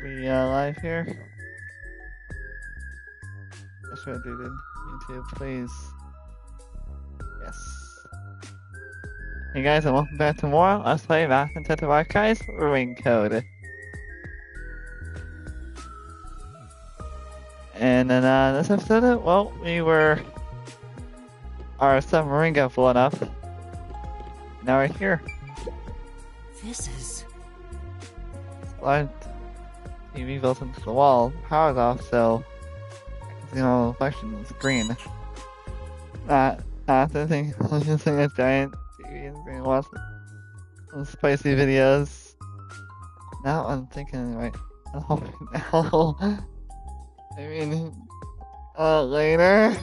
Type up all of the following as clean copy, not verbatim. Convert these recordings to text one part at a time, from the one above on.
We live here? That's what I did. YouTube, please. Yes. Hey guys, and welcome back to more Let's Play Master Detective Archives RainCode. And in this episode, well, our submarine got blown up. Now we're here. This is... Slide TV built into the wall. Power's off, so I can see all the reflections green. The thing, I was just saying a giant TV and being watch some spicy videos. Now I'm thinking, right, now, I mean, later.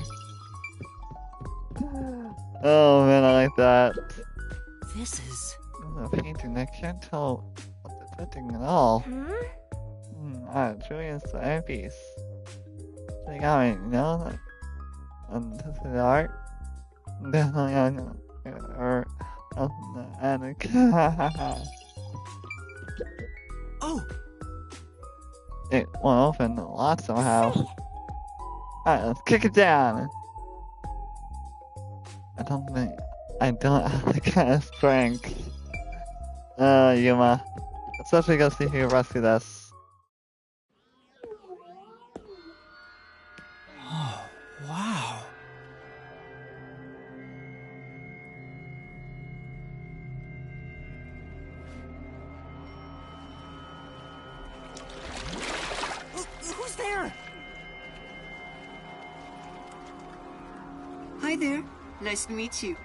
Oh man, I like that. This is... The painting, I can't tell what's affecting at all. Julian's the piece. They got me, you know? And this is the art. Definitely on or the attic. Oh! It won't open a lot somehow. Alright, let's kick it down. I don't have the kind of strength. Yuma. Let's actually go see if we can rescue this. Oh, wow. Who's there? Hi there. Nice to meet you.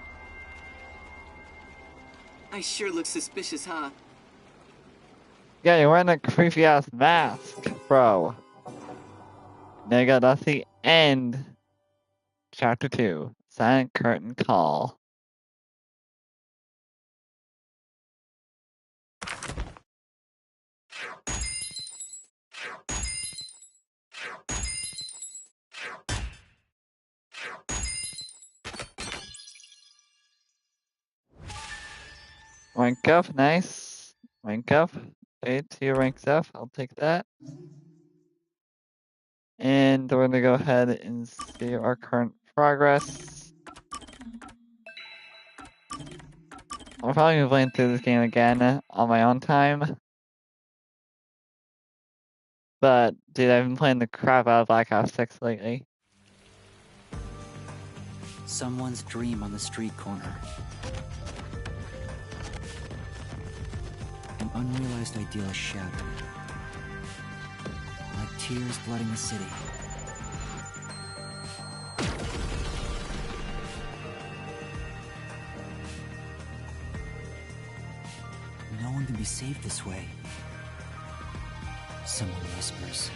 I sure look suspicious, huh? Yeah, you're wearing a creepy ass mask, bro. Nigga, that's the end. Chapter 2. Silent Curtain Call. Rank up, nice. Rank up. 2 ranks up, I'll take that. And we're gonna go ahead and see our current progress. I'm probably gonna play through this game again on my own time. But, dude, I've been playing the crap out of Black Ops 6 lately. Someone's dream on the street corner. An unrealized ideal is shattered. Like tears flooding the city. No one can be saved this way. Someone whispers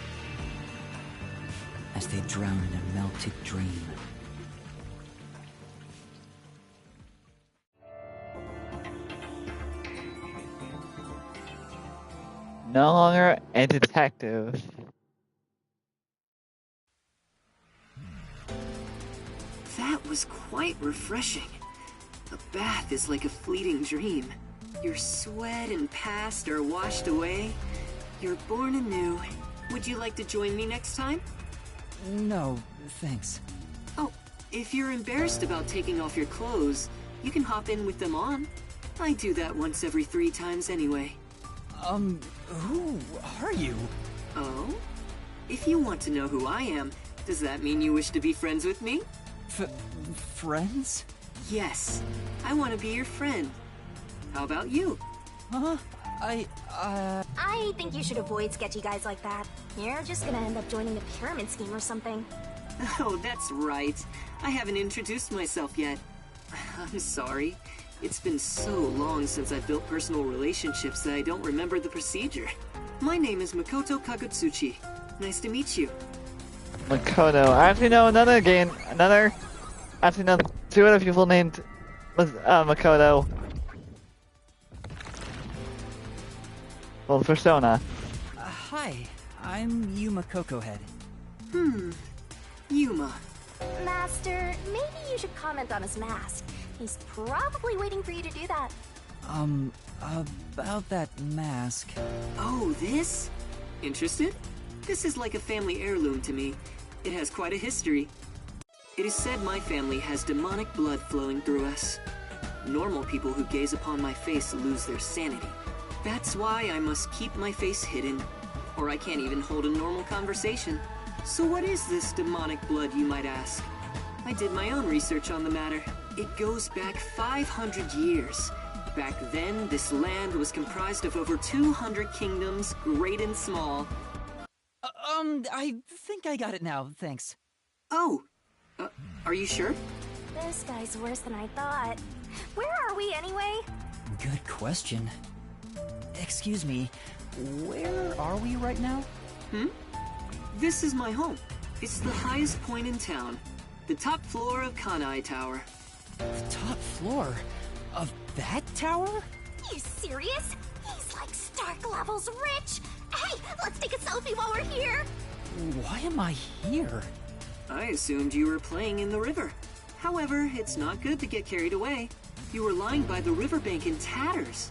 as they drown in a melted dream. No longer a detective. That was quite refreshing. A bath is like a fleeting dream. Your sweat and past are washed away. You're born anew. Would you like to join me next time? No, thanks. Oh, if you're embarrassed about taking off your clothes, you can hop in with them on. I do that once every 3 times anyway. Who are you? Oh? If you want to know who I am, does that mean you wish to be friends with me? Friends? Yes. I want to be your friend. How about you? Huh? I think you should avoid sketchy guys like that. You're just gonna end up joining a pyramid scheme or something. Oh, that's right. I haven't introduced myself yet. I'm sorry. It's been so long since I've built personal relationships that I don't remember the procedure. My name is Makoto Kagutsuchi. Nice to meet you. Makoto. I actually know actually know 2 other people named Makoto. Well, Persona. Hi, I'm Yuma Cocohead. Yuma. Master, maybe you should comment on his mask. He's probably waiting for you to do that. About that mask. Oh, this? Interested? This is like a family heirloom to me. It has quite a history. It is said my family has demonic blood flowing through us. Normal people who gaze upon my face lose their sanity. That's why I must keep my face hidden, or I can't even hold a normal conversation. So what is this demonic blood, you might ask? I did my own research on the matter. It goes back 500 years. Back then, this land was comprised of over 200 kingdoms, great and small. I think I got it now, thanks. Oh, are you sure? This guy's worse than I thought. Where are we anyway? Good question. Excuse me, where are we right now? This is my home. It's the highest point in town. The top floor of Kanai Tower. The top floor? Of that tower? You serious? He's like Stark levels rich. Hey, let's take a selfie while we're here. Why am I here? I assumed you were playing in the river. However, it's not good to get carried away. You were lying by the riverbank in tatters.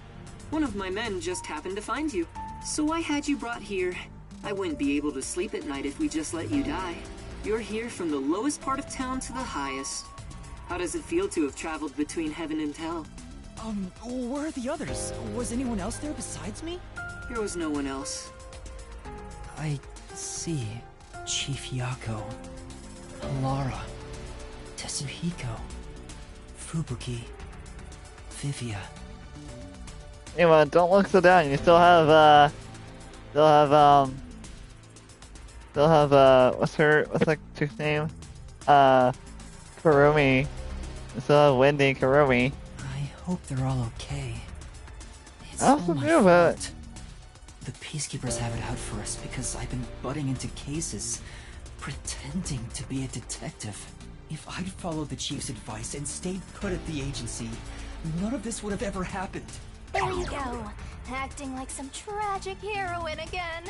One of my men just happened to find you, so I had you brought here. I wouldn't be able to sleep at night if we just let you die. You're here from the lowest part of town to the highest. How does it feel to have traveled between heaven and hell? Where are the others? Was anyone else there besides me? There was no one else. I see. Chief Yako, Lara, Tetsuhiko, Fubuki, Vivia. Anyway, don't look so down. You still have, what's that chick's name? Kurumi. You still have Wendy and Kurumi. I hope they're all okay. It's I all also my knew about it. fault. The peacekeepers have it out for us because I've been butting into cases, pretending to be a detective. If I'd followed the chief's advice and stayed put at the agency, none of this would have ever happened. There you go. Acting like some tragic heroine again.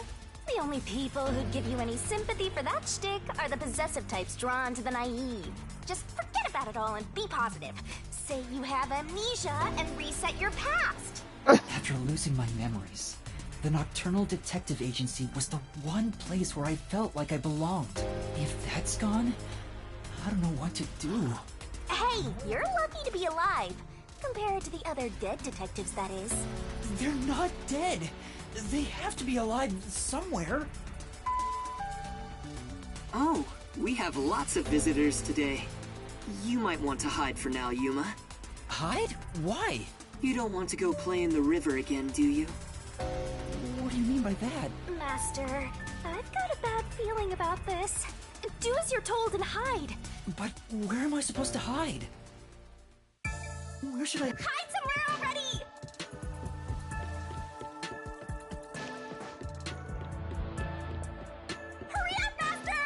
The only people who'd give you any sympathy for that shtick are the possessive types drawn to the naive. Just forget about it all and be positive. Say you have amnesia and reset your past. After losing my memories, the Nocturnal Detective Agency was the one place where I felt like I belonged. If that's gone, I don't know what to do. Hey, you're lucky to be alive. Compared to the other dead detectives, that is. They're not dead. They have to be alive somewhere. Oh, we have lots of visitors today. You might want to hide for now, Yuma. Hide? Why? You don't want to go play in the river again, do you? What do you mean by that? Master, I've got a bad feeling about this. Do as you're told and hide. But where am I supposed to hide? Where should I... Hide somewhere already! Hurry up, Master!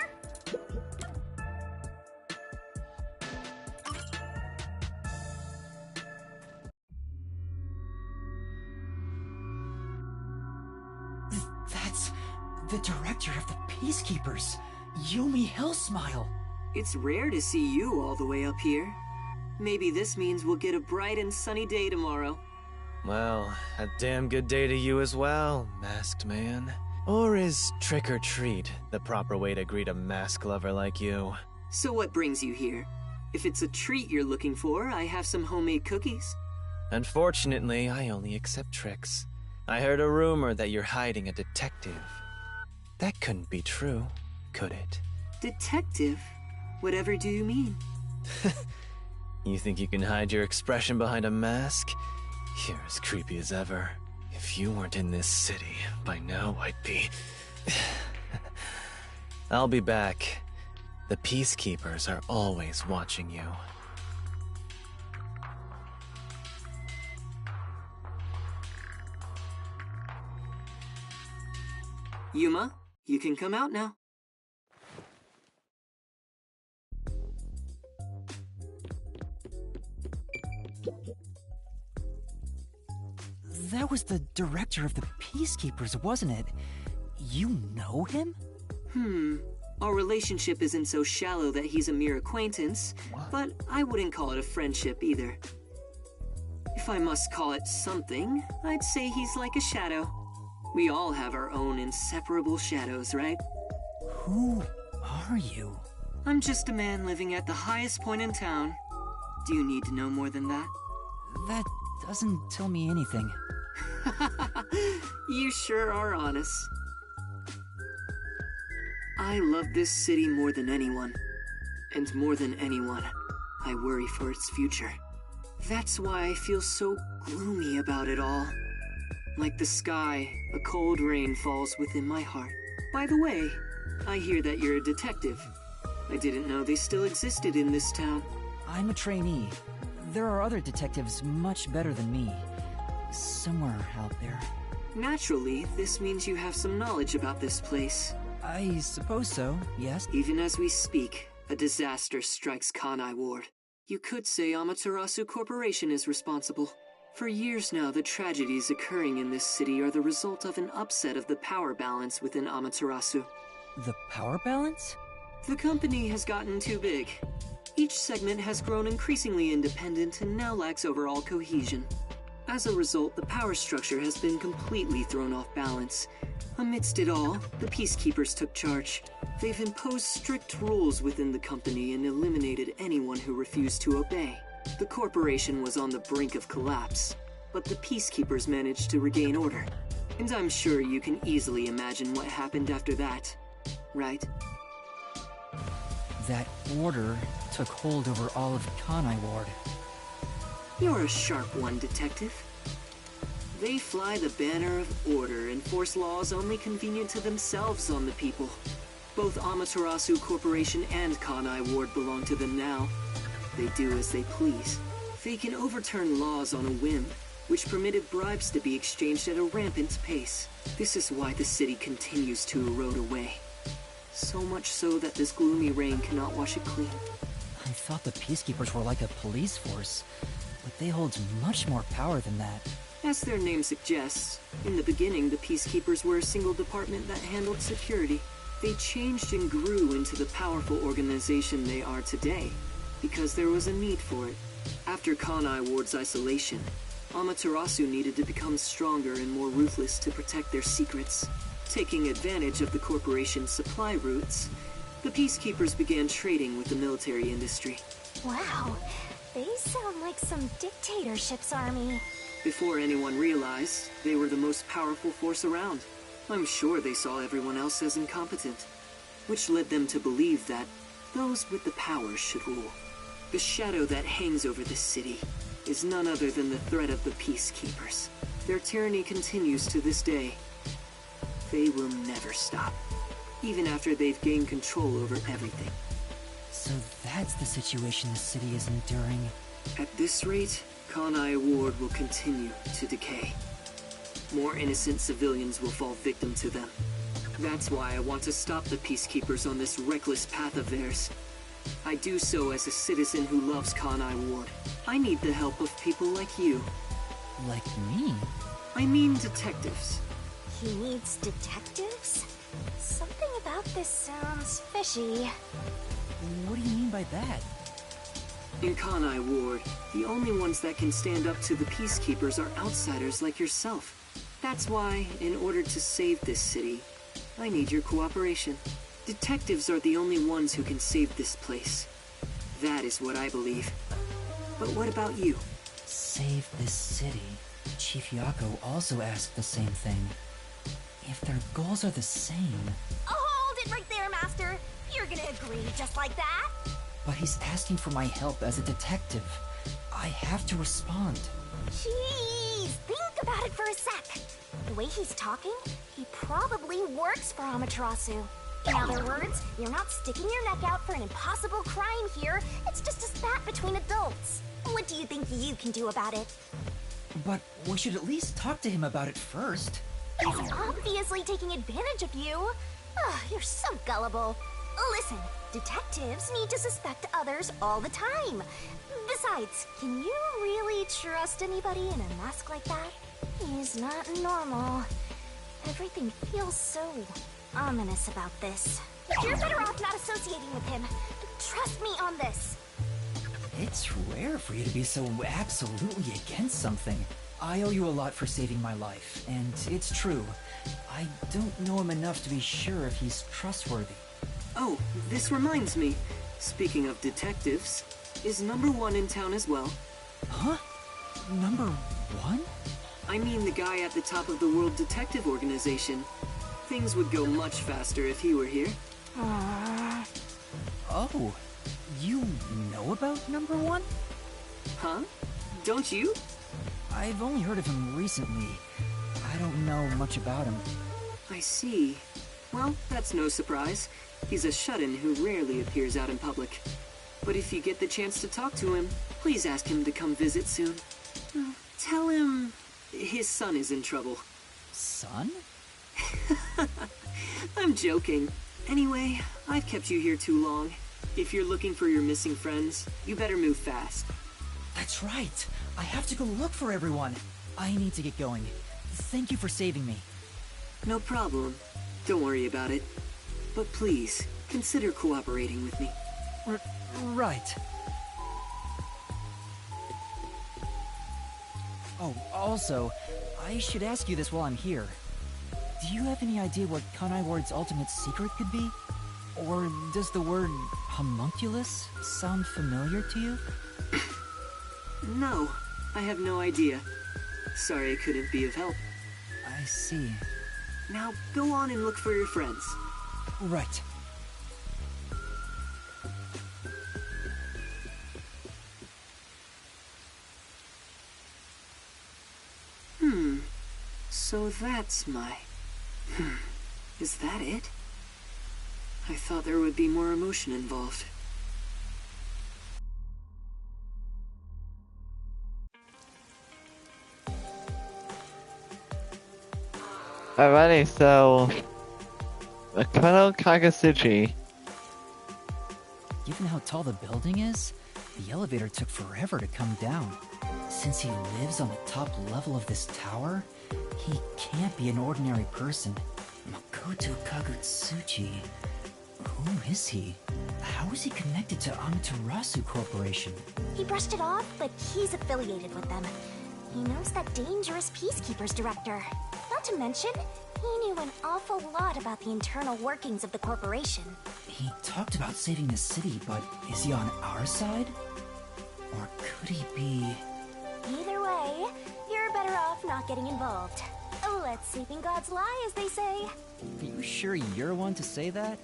That's the director of the Peacekeepers, Yumi Hellsmile. It's rare to see you all the way up here. Maybe this means we'll get a bright and sunny day tomorrow. Well, a damn good day to you as well, masked man. Or is trick or treat the proper way to greet a mask lover like you? So what brings you here? If it's a treat you're looking for, I have some homemade cookies. Unfortunately, I only accept tricks. I heard a rumor that you're hiding a detective. That couldn't be true, could it? Detective? Whatever do you mean? You think you can hide your expression behind a mask? You're as creepy as ever. If you weren't in this city, by now I'd be... I'll be back. The Peacekeepers are always watching you. Yuma, you can come out now. That was the director of the Peacekeepers, wasn't it? You know him? Our relationship isn't so shallow that he's a mere acquaintance, but I wouldn't call it a friendship either. If I must call it something, I'd say he's like a shadow. We all have our own inseparable shadows, right? Who are you? I'm just a man living at the highest point in town. Do you need to know more than that? That doesn't tell me anything. You sure are honest. I love this city more than anyone. And more than anyone, I worry for its future. That's why I feel so gloomy about it all. Like the sky, a cold rain falls within my heart. By the way, I hear that you're a detective. I didn't know they still existed in this town. I'm a trainee. There are other detectives much better than me. Somewhere out there. Naturally, this means you have some knowledge about this place. I suppose so, yes. Even as we speak, a disaster strikes Kanai Ward. You could say Amaterasu Corporation is responsible. For years now, the tragedies occurring in this city are the result of an upset of the power balance within Amaterasu. The power balance? The company has gotten too big. Each segment has grown increasingly independent and now lacks overall cohesion. As a result, the power structure has been completely thrown off balance. Amidst it all, the Peacekeepers took charge. They've imposed strict rules within the company and eliminated anyone who refused to obey. The corporation was on the brink of collapse, but the Peacekeepers managed to regain order. And I'm sure you can easily imagine what happened after that, right? That order took hold over all of Kanai Ward. You're a sharp one, Detective. They fly the banner of order and force laws only convenient to themselves on the people. Both Amaterasu Corporation and Kanai Ward belong to them now. They do as they please. They can overturn laws on a whim, which permitted bribes to be exchanged at a rampant pace. This is why the city continues to erode away. So much so that this gloomy rain cannot wash it clean. I thought the Peacekeepers were like a police force, but they hold much more power than that. As their name suggests, in the beginning the Peacekeepers were a single department that handled security. They changed and grew into the powerful organization they are today, because there was a need for it. After Kanai Ward's isolation, Amaterasu needed to become stronger and more ruthless to protect their secrets. Taking advantage of the corporation's supply routes, the Peacekeepers began trading with the military industry. Wow, they sound like some dictatorship's army. Before anyone realized, they were the most powerful force around. I'm sure they saw everyone else as incompetent, which led them to believe that those with the power should rule. The shadow that hangs over this city is none other than the threat of the Peacekeepers. Their tyranny continues to this day. They will never stop, even after they've gained control over everything. So that's the situation the city is enduring. At this rate, Kanai Ward will continue to decay. More innocent civilians will fall victim to them. That's why I want to stop the Peacekeepers on this reckless path of theirs. I do so as a citizen who loves Kanai Ward. I need the help of people like you. Like me? I mean detectives. He needs detectives? Something about this sounds fishy. What do you mean by that? In Kanai Ward, the only ones that can stand up to the Peacekeepers are outsiders like yourself. That's why, in order to save this city, I need your cooperation. Detectives are the only ones who can save this place. That is what I believe. But what about you? Save this city. Chief Yako also asked the same thing. If their goals are the same... Hold it right there, Master! You're gonna agree just like that? But he's asking for my help as a detective. I have to respond. Jeez, think about it for a sec. The way he's talking, he probably works for Amaterasu. In other words, you're not sticking your neck out for an impossible crime here. It's just a spat between adults. What do you think you can do about it? But we should at least talk to him about it first. He's obviously taking advantage of you. Ugh, you're so gullible. Listen, detectives need to suspect others all the time. Besides, can you really trust anybody in a mask like that? He's not normal. Everything feels so ominous about this. You're better off not associating with him. Trust me on this. It's rare for you to be so absolutely against something. I owe you a lot for saving my life, and it's true. I don't know him enough to be sure if he's trustworthy. Oh, this reminds me. Speaking of detectives, is number 1 in town as well? Huh? Number 1? I mean the guy at the top of the World Detective Organization. Things would go much faster if he were here. Oh, you know about number 1? Huh? Don't you? I've only heard of him recently. I don't know much about him. I see. Well, that's no surprise. He's a shut-in who rarely appears out in public. But if you get the chance to talk to him, please ask him to come visit soon. Tell him his son is in trouble. Son? I'm joking. Anyway, I've kept you here too long. If you're looking for your missing friends, you better move fast. That's right. I have to go look for everyone. I need to get going. Thank you for saving me. No problem. Don't worry about it. But please, consider cooperating with me. Right. Oh, also, I should ask you this while I'm here. Do you have any idea what Kanai Ward's ultimate secret could be? Or does the word homunculus sound familiar to you? No, I have no idea. Sorry I couldn't be of help. I see. Now, go on and look for your friends. Right. So that's my... Is that it? I thought there would be more emotion involved. Alrighty, so Kono Kagasuchi. Given how tall the building is, the elevator took forever to come down. Since he lives on the top level of this tower, he can't be an ordinary person. Makoto Kagutsuchi. Who is he? How is he connected to Amaterasu Corporation? He brushed it off, but he's affiliated with them. He knows that dangerous Peacekeepers director. Not to mention, he knew an awful lot about the internal workings of the corporation. He talked about saving the city, but is he on our side? Or could he be... Either way, you're better off not getting involved. Let sleeping gods lie, as they say. You sure you're one to say that?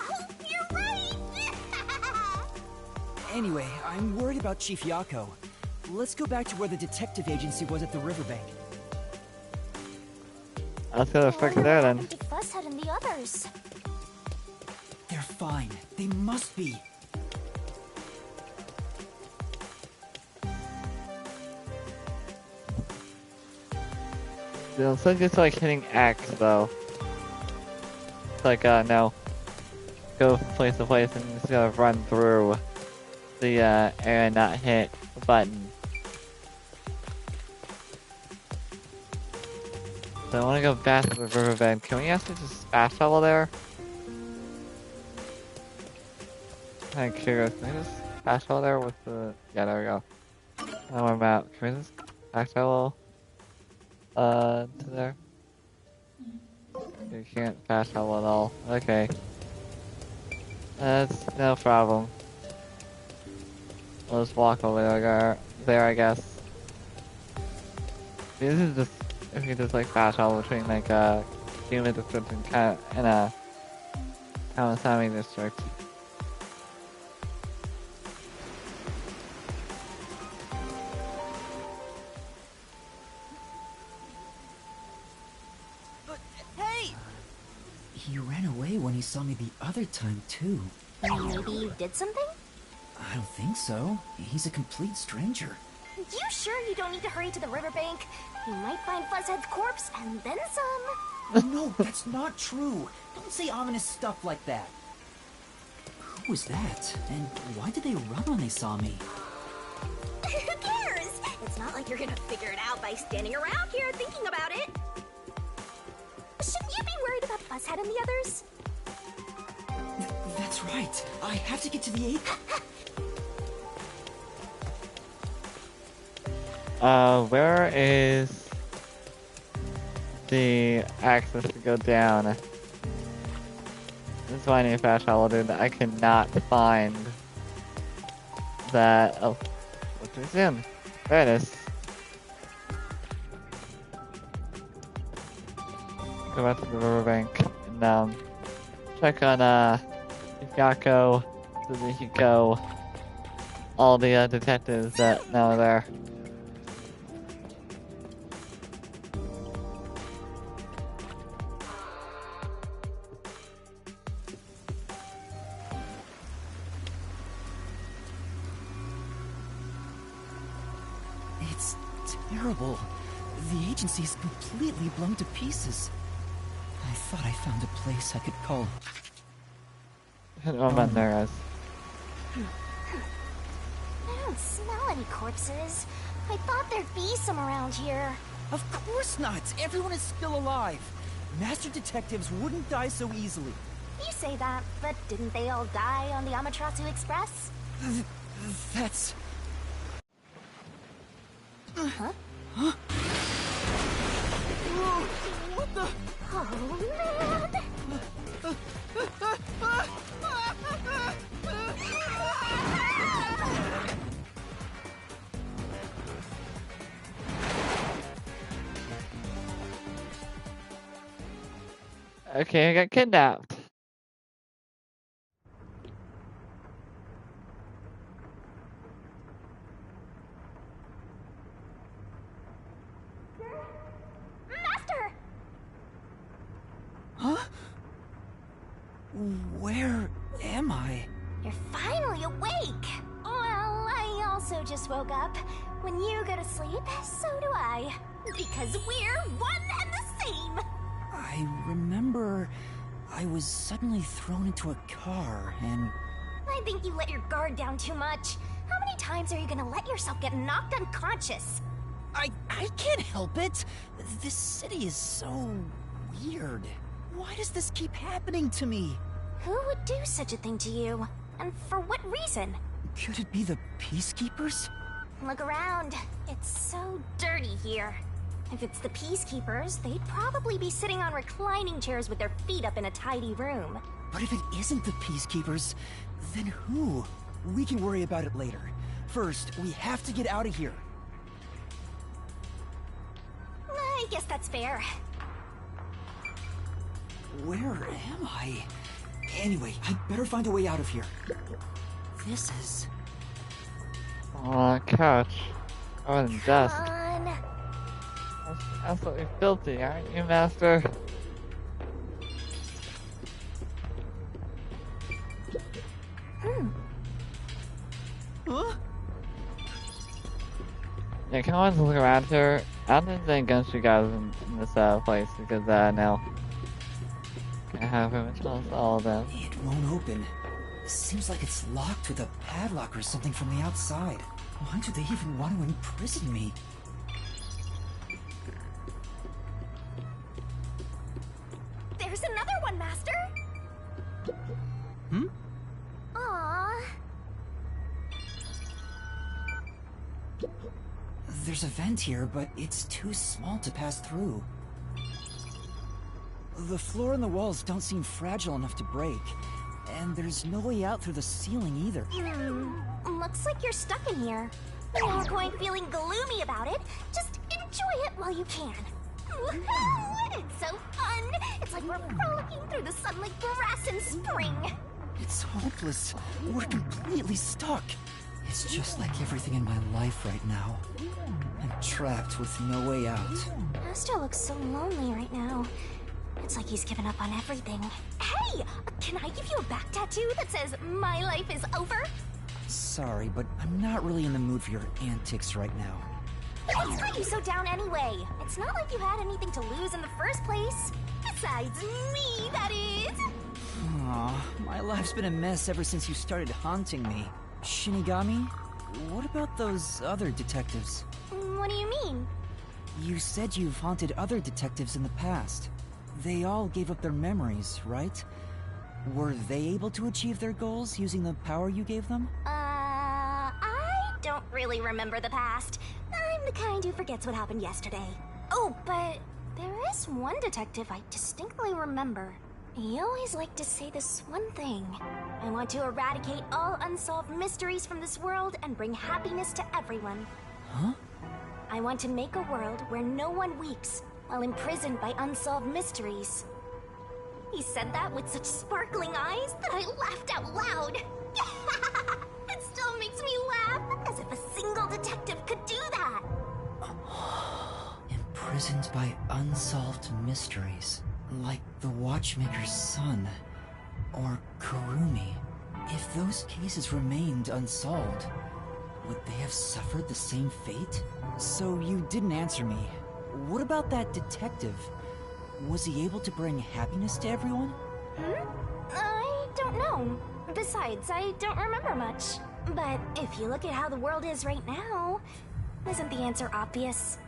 Oh, you're right! Anyway, I'm worried about Chief Yako. Let's go back to where the detective agency was at the riverbank. Let's go to fix there then. To Fuzzhead and the others. They're fine. They must be. It looks like it's like hitting X though. It's like no. Go place to place and just gotta run through the area and not hit the button. So I wanna go back to the riverbed. Can we actually just fast travel there? I'm curious, can we just fast travel there with the... Yeah, there we go. Now I'm out. Can we just fast travel to there? You can't fast travel at all. Okay. That's no problem. We'll just walk over there, I guess. This is just, if you just like fast travel between like human district and Kawasami district. He ran away when he saw me the other time, too. Maybe you did something? I don't think so. He's a complete stranger. You sure you don't need to hurry to the riverbank? You might find Fuzzhead's corpse and then some. No, that's not true. Don't say ominous stuff like that. Who was that? And why did they run when they saw me? Who cares? It's not like you're gonna figure it out by standing around here thinking about it. Shouldn't you be worried about Fuzzhead and the others? That's right. I have to get to the 8th. Where is the access to go down? This is why I need a fast travel, dude. I cannot find that. Oh, look too soon. There it is. Go back to the riverbank and check on Yako, Suzuhiko, all the detectives that now are there. It's terrible. The agency is completely blown to pieces. I thought I found a place I could call. Oh man, there it is. I don't smell any corpses. I thought there'd be some around here. Of course not! Everyone is still alive! Master detectives wouldn't die so easily. You say that, but didn't they all die on the Amaterasu Express? That's... Huh? Huh? Whoa, what the... Oh, man! Okay, I got kidnapped. Master! Huh? Where am I? You're finally awake! Well, I also just woke up. When you go to sleep, so do I. Because we're one and the same! I remember I was suddenly thrown into a car and... I think you let your guard down too much. How many times are you gonna let yourself get knocked unconscious? I can't help it! This city is so... weird. Why does this keep happening to me? Who would do such a thing to you? And for what reason? Could it be the Peacekeepers? Look around. It's so dirty here. If it's the Peacekeepers, they'd probably be sitting on reclining chairs with their feet up in a tidy room. But if it isn't the Peacekeepers, then who? We can worry about it later. First, we have to get out of here. I guess that's fair. Where am I? Anyway, I'd better find a way out of here. This is... Oh, couch. Oh, and dust. Come on. That's absolutely filthy, aren't you, Master? Huh? Yeah, come on, look around here. I don't think they're against you guys in this place because no. I have pretty much lost all of them. It won't open. Seems like it's locked with a padlock or something from the outside. Why do they even want to imprison me? There's another one, Master! Hmm? Aww. There's a vent here, but it's too small to pass through. The floor and the walls don't seem fragile enough to break. And there's no way out through the ceiling either. Looks like you're stuck in here. No point feeling gloomy about it. Just enjoy it while you can. Woohoo! It's so fun! It's like we're frolicking through the sun like grass in spring. It's hopeless. We're completely stuck. It's just like everything in my life right now. I'm trapped with no way out. Master looks so lonely right now. It's like he's given up on everything. Hey! Can I give you a back tattoo that says, "My life is over"? Sorry, but I'm not really in the mood for your antics right now. What's got you so down anyway? It's not like you had anything to lose in the first place. Besides me, that is. Aw, my life's been a mess ever since you started haunting me. Shinigami, what about those other detectives? What do you mean? You said you've haunted other detectives in the past. They all gave up their memories, right? Were they able to achieve their goals using the power you gave them? I don't really remember the past. I'm I'm the kind who forgets what happened yesterday. Oh, but there is one detective I distinctly remember. He always liked to say this one thing. I want to eradicate all unsolved mysteries from this world and bring happiness to everyone. Huh? I want to make a world where no one weeps while imprisoned by unsolved mysteries. He said that with such sparkling eyes that I laughed out loud. It still makes me laugh, as if a single detective could do that. Imprisoned by unsolved mysteries, like the Watchmaker's son, or Kurumi. If those cases remained unsolved, would they have suffered the same fate? So you didn't answer me. What about that detective? Was he able to bring happiness to everyone? I don't know. Besides, I don't remember much. But if you look at how the world is right now, isn't the answer obvious?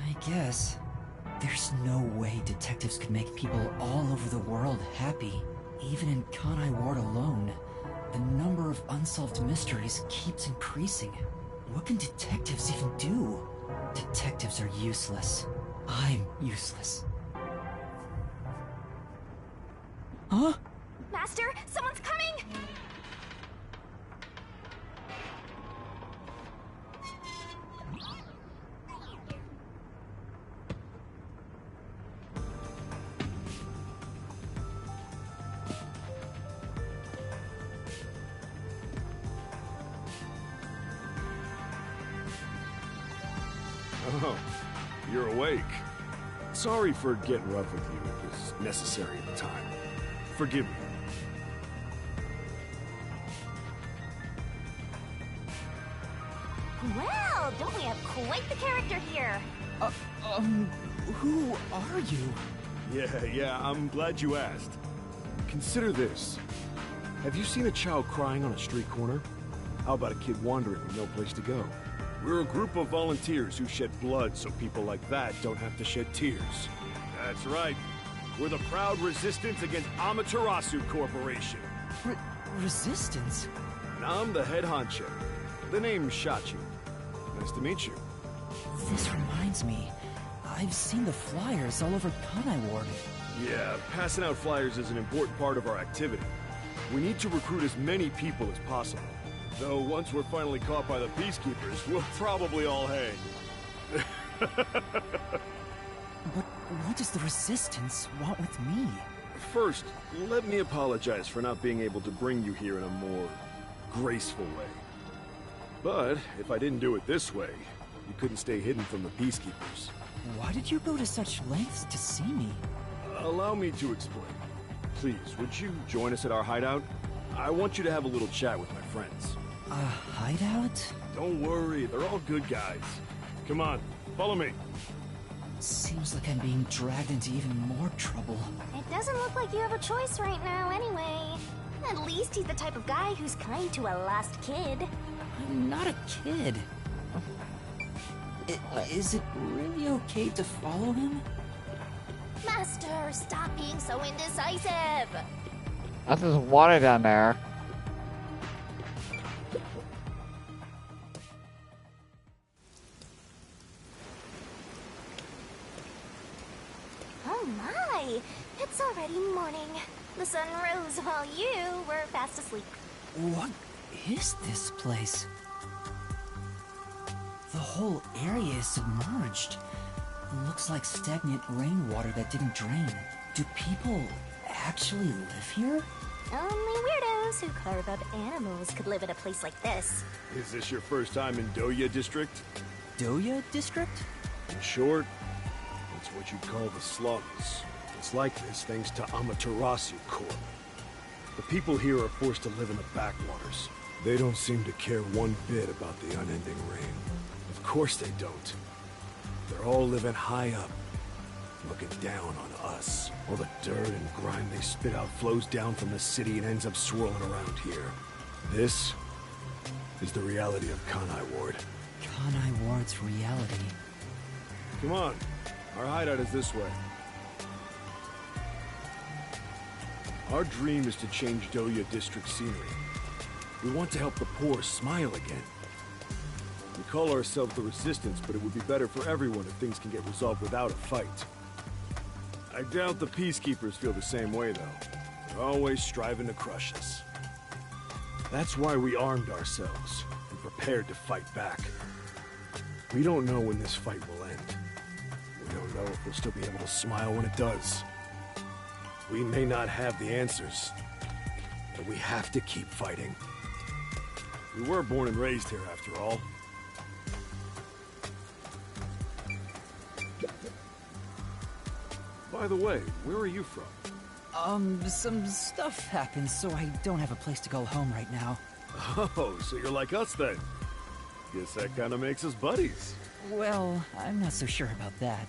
I guess. There's no way detectives could make people all over the world happy. Even in Kanai Ward alone, the number of unsolved mysteries keeps increasing. What can detectives even do? Detectives are useless. I'm useless. Huh? Master, someone's coming! Oh, you're awake. Sorry for getting rough with you. It was necessary at the time. Forgive me. Well, don't we have quite the character here? Who are you? Yeah, I'm glad you asked. Consider this. Have you seen a child crying on a street corner? How about a kid wandering with no place to go? We're a group of volunteers who shed blood so people like that don't have to shed tears. That's right. We're the proud resistance against Amaterasu Corporation. Resistance? And I'm the head honcho. The name's Shachi. Nice to meet you. This reminds me. I've seen the flyers all over Kanai Ward. Yeah, passing out flyers is an important part of our activity. We need to recruit as many people as possible. Though once we're finally caught by the peacekeepers, we'll probably all hang. But what does the Resistance want with me? First, let me apologize for not being able to bring you here in a more graceful way. But if I didn't do it this way, you couldn't stay hidden from the peacekeepers. Why did you go to such lengths to see me? Allow me to explain. Please, would you join us at our hideout? I want you to have a little chat with my friends. A hideout? Don't worry, they're all good guys. Come on, follow me. Seems like I'm being dragged into even more trouble. It doesn't look like you have a choice right now anyway. At least he's the type of guy who's kind to a lost kid. I'm not a kid. Is it really okay to follow him? Master, stop being so indecisive! That's just water down there. Oh my! It's already morning. The sun rose while you were fast asleep. What is this place? The whole area is submerged. Looks like stagnant rainwater that didn't drain. Do people actually live here? Only weirdos who carve up animals could live at a place like this. Is this your first time in Doya District? Doya District? In short, it's what you'd call the slums. It's like this thanks to Amaterasu Corp. The people here are forced to live in the backwaters. They don't seem to care one bit about the unending rain. Of course they don't. They're all living high up, looking down on us. All the dirt and grime they spit out flows down from the city and ends up swirling around here. This is the reality of Kanai Ward. Kanai Ward's reality. Come on, our hideout is this way. Our dream is to change Doya District scenery. We want to help the poor smile again. We call ourselves the Resistance, but it would be better for everyone if things can get resolved without a fight. I doubt the Peacekeepers feel the same way, though. They're always striving to crush us. That's why we armed ourselves and prepared to fight back. We don't know when this fight will end. We don't know if we'll still be able to smile when it does. We may not have the answers, but we have to keep fighting. We were born and raised here, after all. By the way, where are you from? Some stuff happened, so I don't have a place to go home right now. Oh, so you're like us then. Guess that kind of makes us buddies. Well, I'm not so sure about that.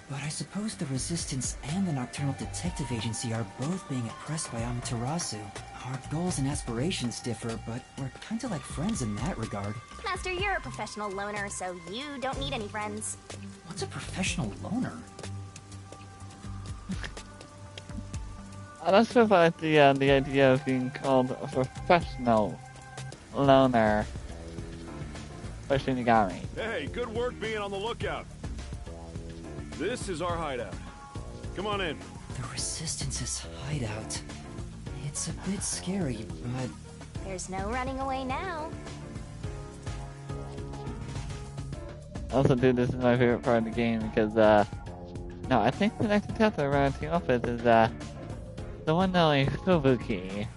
But I suppose the Resistance and the Nocturnal Detective Agency are both being oppressed by Amaterasu. Our goals and aspirations differ, but we're kinda like friends in that regard. Master, you're a professional loner, so you don't need any friends. What's a professional loner? I'm not sure if I like the idea of being called a professional loner by Shinigami. Hey, good work being on the lookout. This is our hideout. Come on in. The Resistance's hideout. It's a bit scary, but... There's no running away now. Also, dude, this is my favorite part of the game because, no, I think the next detective I'm gonna team up with is, the one and only Fubuki.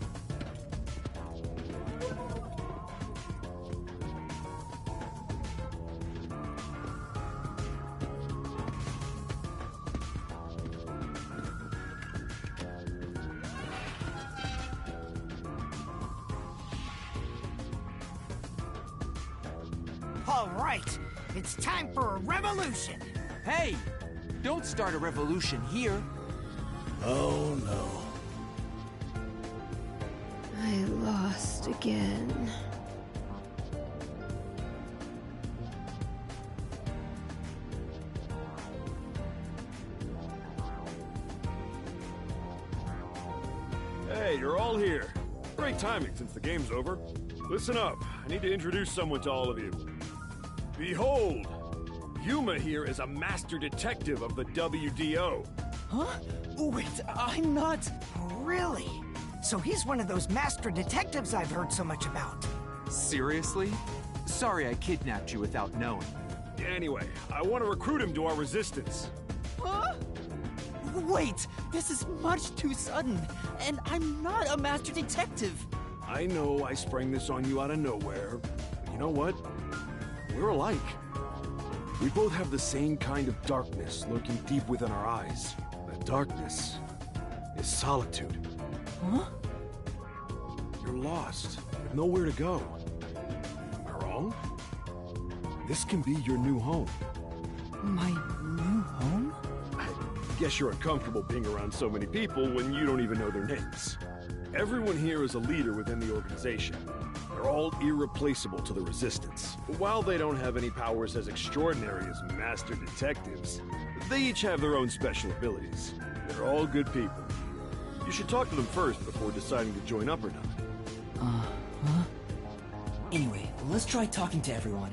All right, it's time for a revolution. Hey, don't start a revolution here. Oh no. I lost again. Hey, you're all here. Great timing since the game's over. Listen up, I need to introduce someone to all of you. Behold, Yuma here is a master detective of the WDO. Huh? Wait, I'm not... Really? So he's one of those master detectives I've heard so much about. Seriously? Sorry I kidnapped you without knowing. Anyway, I want to recruit him to our resistance. Huh? Wait, this is much too sudden, and I'm not a master detective. I know I sprang this on you out of nowhere, but you know what? We're alike. We both have the same kind of darkness lurking deep within our eyes. That darkness is solitude. Huh? You're lost, with nowhere to go. Am I wrong? This can be your new home. My new home? I guess you're uncomfortable being around so many people when you don't even know their names. Everyone here is a leader within the organization. They're all irreplaceable to the Resistance. But while they don't have any powers as extraordinary as master detectives, they each have their own special abilities. They're all good people. You should talk to them first before deciding to join up or not. Huh? Anyway, let's try talking to everyone.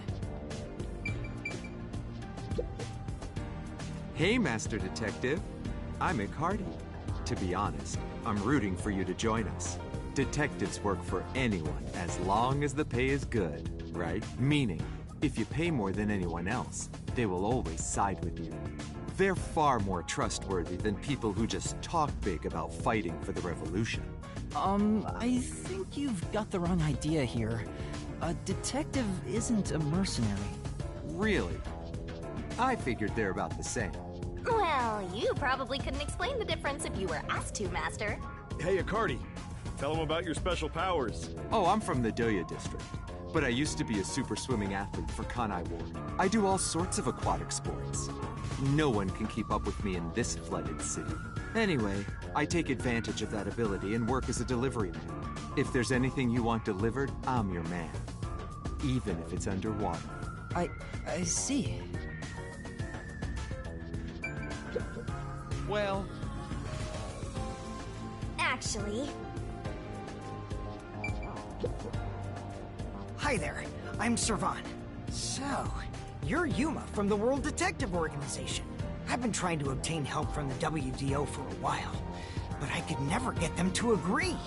Hey, Master Detective. I'm Icardi. To be honest, I'm rooting for you to join us. Detectives work for anyone as long as the pay is good, right? Meaning, if you pay more than anyone else, they will always side with you. They're far more trustworthy than people who just talk big about fighting for the revolution. I think you've got the wrong idea here. A detective isn't a mercenary. Really? I figured they're about the same. Well, you probably couldn't explain the difference if you were asked to, Master. Hey, Icardi. Tell them about your special powers. Oh, I'm from the Doya district, but I used to be a super swimming athlete for Kanai Ward. I do all sorts of aquatic sports. No one can keep up with me in this flooded city. Anyway, I take advantage of that ability and work as a delivery man. If there's anything you want delivered, I'm your man. Even if it's underwater. I see. Well, Actually, Hi there, I'm Servan. So, you're Yuma from the World Detective Organization. I've been trying to obtain help from the WDO for a while, but I could never get them to agree.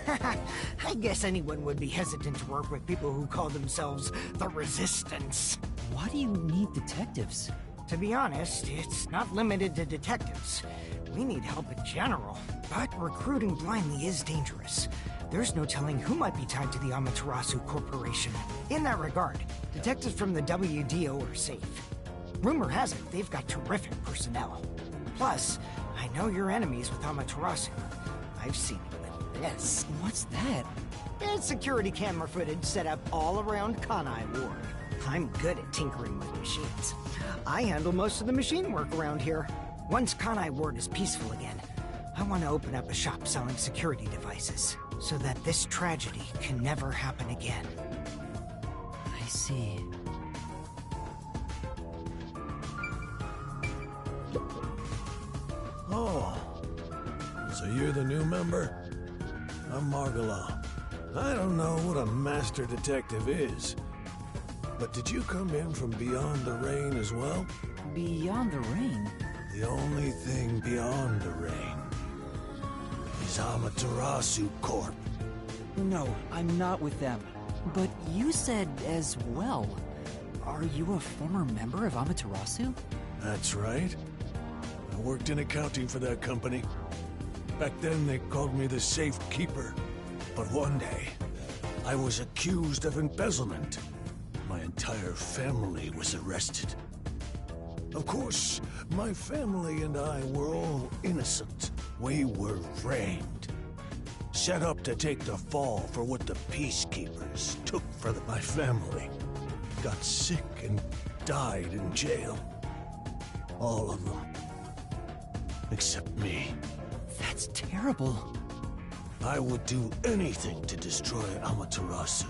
I guess anyone would be hesitant to work with people who call themselves the Resistance. Why do you need detectives? To be honest, it's not limited to detectives. We need help in general, but recruiting blindly is dangerous. There's no telling who might be tied to the Amaterasu Corporation. In that regard, detectives from the WDO are safe. Rumor has it they've got terrific personnel. Plus, I know you're enemies with Amaterasu. I've seen it with this. What's that? It's security camera footage set up all around Kanai Ward. I'm good at tinkering with machines. I handle most of the machine work around here. Once Kanai Ward is peaceful again, I want to open up a shop selling security devices, so that this tragedy can never happen again. I see. Oh, so you're the new member? I'm Margala. I don't know what a Master Detective is, but did you come in from beyond the rain as well? Beyond the rain? The only thing beyond the rain is Amaterasu Corp. No, I'm not with them. But you said as well. Are you a former member of Amaterasu? That's right. I worked in accounting for that company. Back then they called me the Safe Keeper. But one day, I was accused of embezzlement. My entire family was arrested. Of course, my family and I were all innocent. We were framed. Set up to take the fall for what the peacekeepers took for my family. Got sick and died in jail. All of them. Except me. That's terrible. I would do anything to destroy Amaterasu.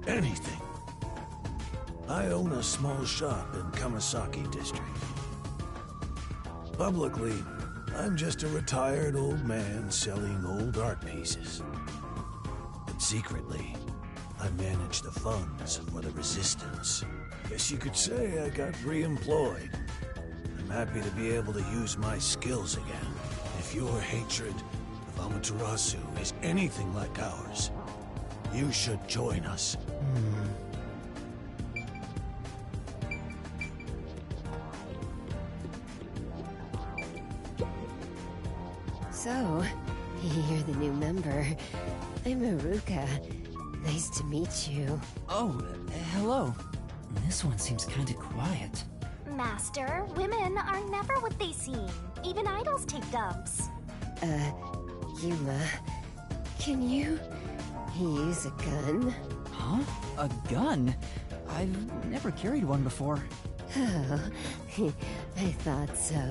Anything. I own a small shop in Kamasaki District. Publicly, I'm just a retired old man selling old art pieces. But secretly, I manage the funds for the Resistance. Guess you could say I got re-employed. I'm happy to be able to use my skills again. If your hatred of Amaterasu is anything like ours, you should join us. So, you're the new member. I'm Haruka. Nice to meet you. Oh, hello. This one seems kinda quiet. Master, women are never what they seem. Even idols take dumps. Yuma, can you use a gun? Huh? A gun? I've never carried one before. Oh, I thought so.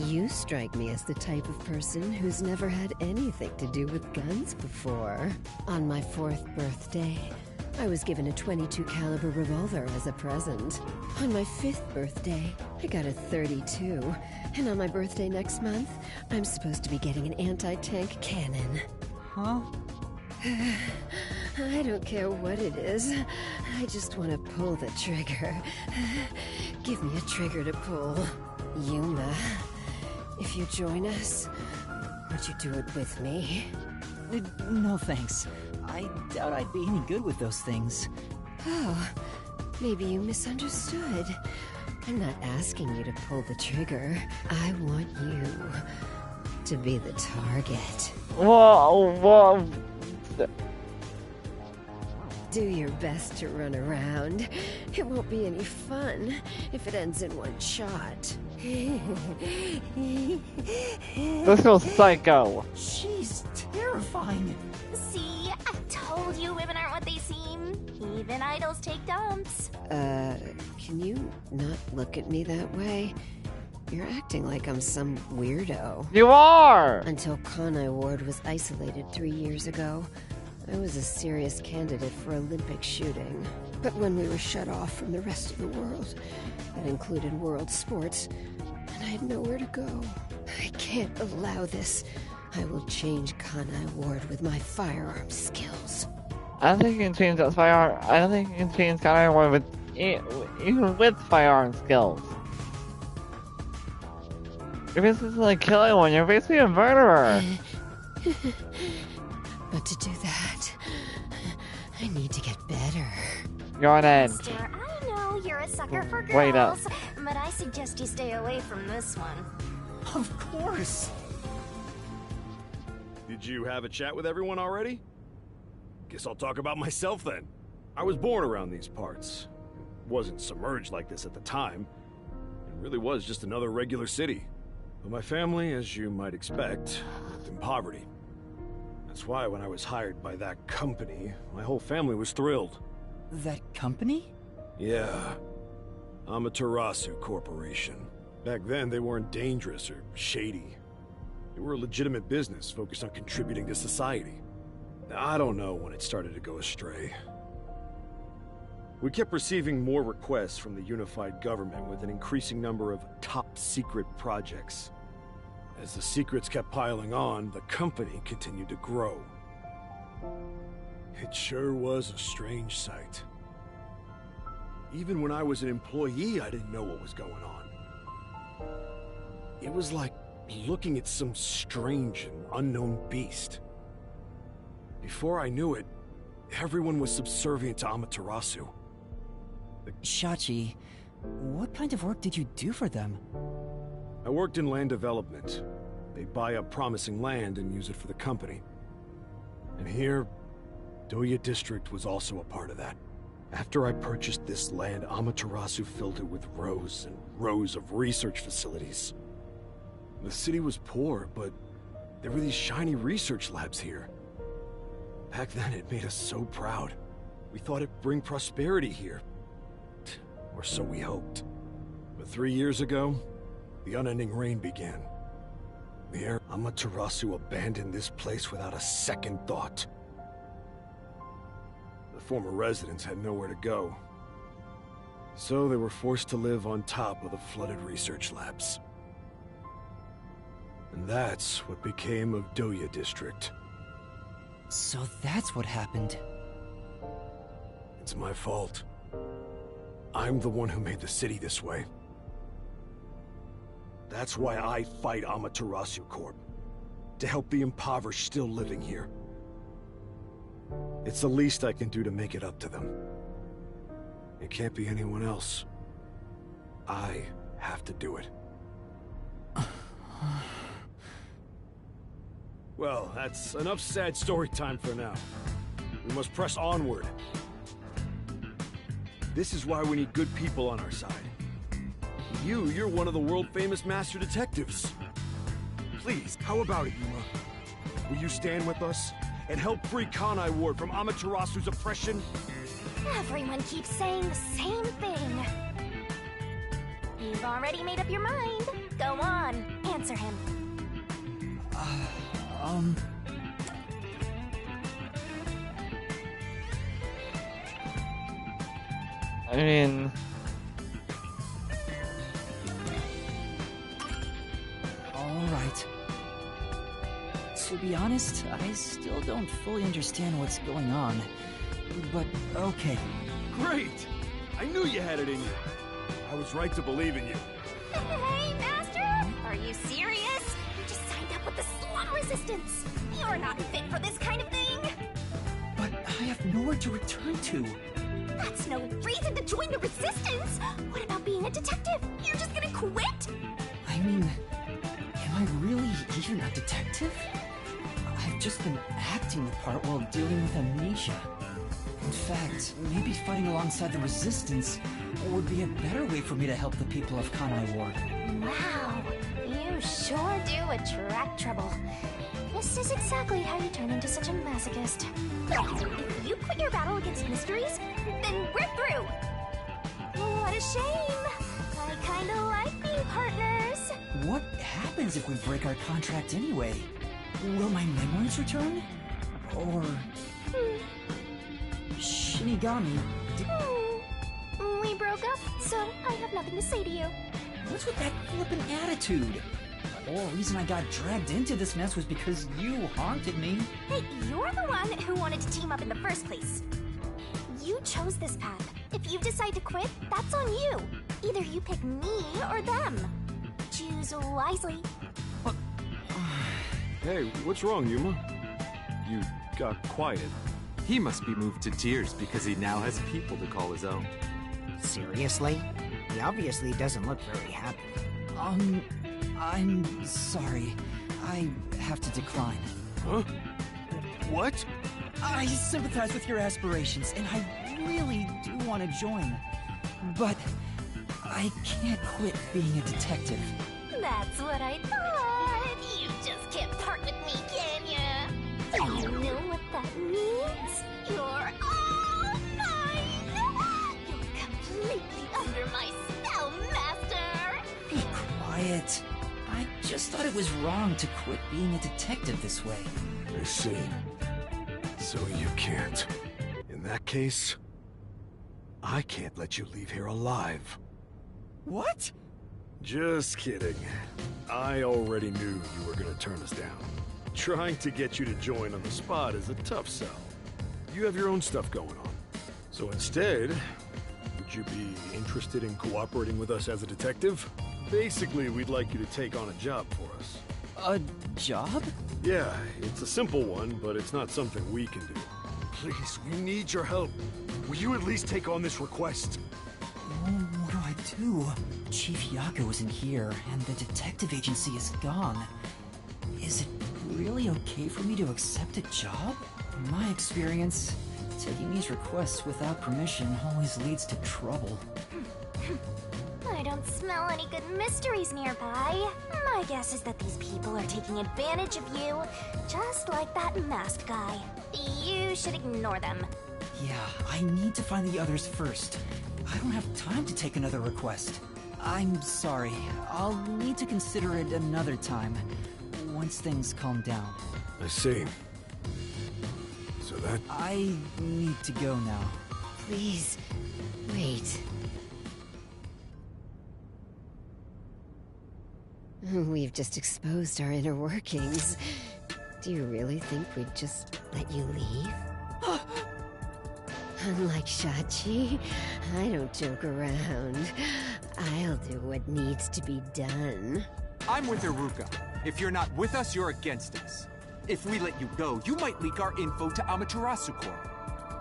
You strike me as the type of person who's never had anything to do with guns before. On my 4th birthday, I was given a .22 caliber revolver as a present. On my 5th birthday, I got a .32. And on my birthday next month, I'm supposed to be getting an anti-tank cannon. Huh? I don't care what it is. I just want to pull the trigger. Give me a trigger to pull. Yuma, if you join us, would you do it with me? No thanks. I doubt I'd be any good with those things. Oh, maybe you misunderstood. I'm not asking you to pull the trigger. I want you to be the target. Whoa. Do your best to run around. It won't be any fun if it ends in one shot. Let's go psycho. She's terrifying. See, I told you women aren't what they seem. Even idols take dumps. Can you not look at me that way? You're acting like I'm some weirdo. You are! Until Kanai Ward was isolated 3 years ago, I was a serious candidate for Olympic shooting. But when we were shut off from the rest of the world, that included world sports, and I had nowhere to go. I can't allow this. I will change Kanai Ward with my firearm skills. I don't think you can change that firearm. I don't think you can change Kanai Ward with even with firearm skills. You're basically like killing one. You're basically a murderer. But to do that, I need to get better. You're on edge. Mister, I know you're a sucker for girls, Wait up. but I suggest you stay away from this one. Of course. Did you have a chat with everyone already? Guess I'll talk about myself then. I was born around these parts. Wasn't submerged like this at the time. It really was just another regular city. But my family, as you might expect, lived in poverty. That's why when I was hired by that company, my whole family was thrilled. That company? Yeah. Amaterasu Corporation. Back then, they weren't dangerous or shady. They were a legitimate business focused on contributing to society. Now, I don't know when it started to go astray. We kept receiving more requests from the unified government with an increasing number of top-secret projects. As the secrets kept piling on, the company continued to grow. It sure was a strange sight. Even when I was an employee, I didn't know what was going on. It was like looking at some strange and unknown beast. Before I knew it, everyone was subservient to Amaterasu. Shachi, what kind of work did you do for them? I worked in land development. They buy up promising land and use it for the company. And here, Doya District was also a part of that. After I purchased this land, Amaterasu filled it with rows and rows of research facilities. The city was poor, but there were these shiny research labs here. Back then, it made us so proud. We thought it'd bring prosperity here. Or so we hoped. But 3 years ago, the unending rain began. The Amaterasu abandoned this place without a second thought. The former residents had nowhere to go. So they were forced to live on top of the flooded research labs. And that's what became of Doya District. So that's what happened. It's my fault. I'm the one who made the city this way. That's why I fight Amaterasu Corp. To help the impoverished still living here. It's the least I can do to make it up to them. It can't be anyone else. I have to do it. Well, that's enough sad story time for now. We must press onward. This is why we need good people on our side. You're one of the world-famous Master Detectives. Please, how about it, Yuma? Will you stand with us and help free Kanai Ward from Amaterasu's oppression? Everyone keeps saying the same thing. You've already made up your mind. Go on, answer him. I mean... Alright. To be honest, I still don't fully understand what's going on. But, okay. Great! I knew you had it in you. I was right to believe in you. Hey, Master! Are you serious? You just signed up with the slum resistance. You're not fit for this kind of thing. But I have nowhere to return to. That's no reason to join the resistance. What about being a detective? You're just gonna quit? I mean, am I really even a detective? I've just been acting the part while dealing with amnesia. In fact, maybe fighting alongside the resistance would be a better way for me to help the people of Kanai Ward. Wow, you sure do attract trouble. This is exactly how you turn into such a masochist. If you quit your battle against mysteries, then we're through. What a shame. I kinda like being partners. What happens if we break our contract anyway? Will my memories return? Or... Shinigami... We broke up, so I have nothing to say to you. What's with that flippant attitude? The whole reason I got dragged into this mess was because you haunted me. Hey, you're the one who wanted to team up in the first place. You chose this path, If you decide to quit, that's on you. Either you pick me or them. Choose wisely. Hey, what's wrong, Yuma? You got quiet. He must be moved to tears because he now has people to call his own. Seriously? He obviously doesn't look very happy. I'm sorry. I have to decline. Huh? What? I sympathize with your aspirations, and I really do want to join. But I can't quit being a detective. That's what I thought. You just can't part with me, can ya? Do you know what that means? You're all mine! You're completely under my spell, Master! Be quiet. I just thought it was wrong to quit being a detective this way. I see. So you can't. In that case, I can't let you leave here alive. What? Just kidding. I already knew you were gonna turn us down. Trying to get you to join on the spot is a tough sell. You have your own stuff going on. So instead, would you be interested in cooperating with us as a detective? Basically, we'd like you to take on a job for us. A job? Yeah, it's a simple one, but it's not something we can do. Please, we need your help. Will you at least take on this request? What do I do? Chief Yako isn't here, and the detective agency is gone. Is it really okay for me to accept a job? In my experience, taking these requests without permission always leads to trouble. I don't smell any good mysteries nearby. My guess is that these people are taking advantage of you, just like that masked guy. You should ignore them. Yeah, I need to find the others first. I don't have time to take another request. I'm sorry. I'll need to consider it another time, once things calm down. I see. So that... I need to go now. Please, wait. We've just exposed our inner workings. Do you really think we'd just let you leave? Unlike Shachi, I don't joke around. I'll do what needs to be done. I'm with Iruka. If you're not with us, you're against us. If we let you go, you might leak our info to Amaterasu Corp.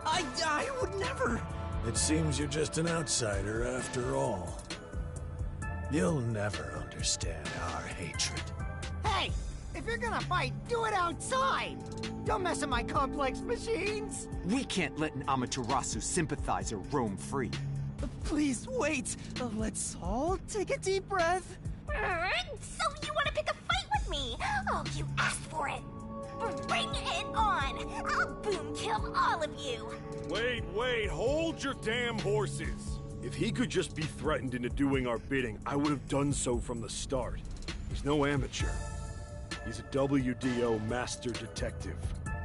I would never! It seems you're just an outsider after all. You'll never understand our hatred. Hey! If you're gonna fight, do it outside! Don't mess with my complex machines! We can't let an Amaterasu sympathizer roam free. Please wait! Let's all take a deep breath. So you want to pick a fight with me? Oh, you asked for it. Bring it on! I'll boom kill all of you! Wait, hold your damn horses! If he could just be threatened into doing our bidding, I would have done so from the start. He's no amateur. He's a WDO Master Detective.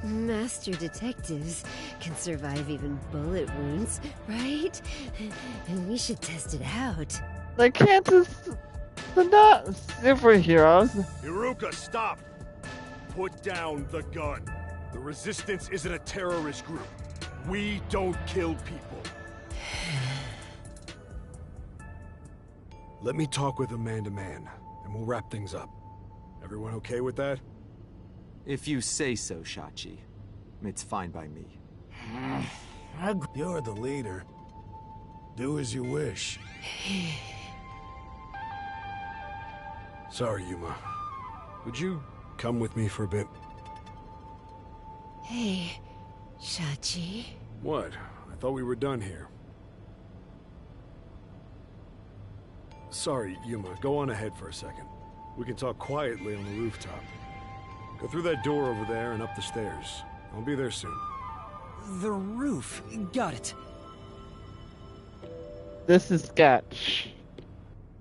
Master detectives can survive even bullet wounds, right? And we should test it out. They can't just... They're not superheroes. Iruka, stop! Put down the gun. The Resistance isn't a terrorist group. We don't kill people. Let me talk with him man-to-man, and we'll wrap things up. Everyone okay with that? If you say so, Shachi. It's fine by me. You're the leader. Do as you wish. Sorry, Yuma. Would you come with me for a bit? Hey, Shachi. What? I thought we were done here. Sorry, Yuma. Go on ahead for a second. We can talk quietly on the rooftop. Go through that door over there and up the stairs. I'll be there soon. The roof. Got it. This is sketch.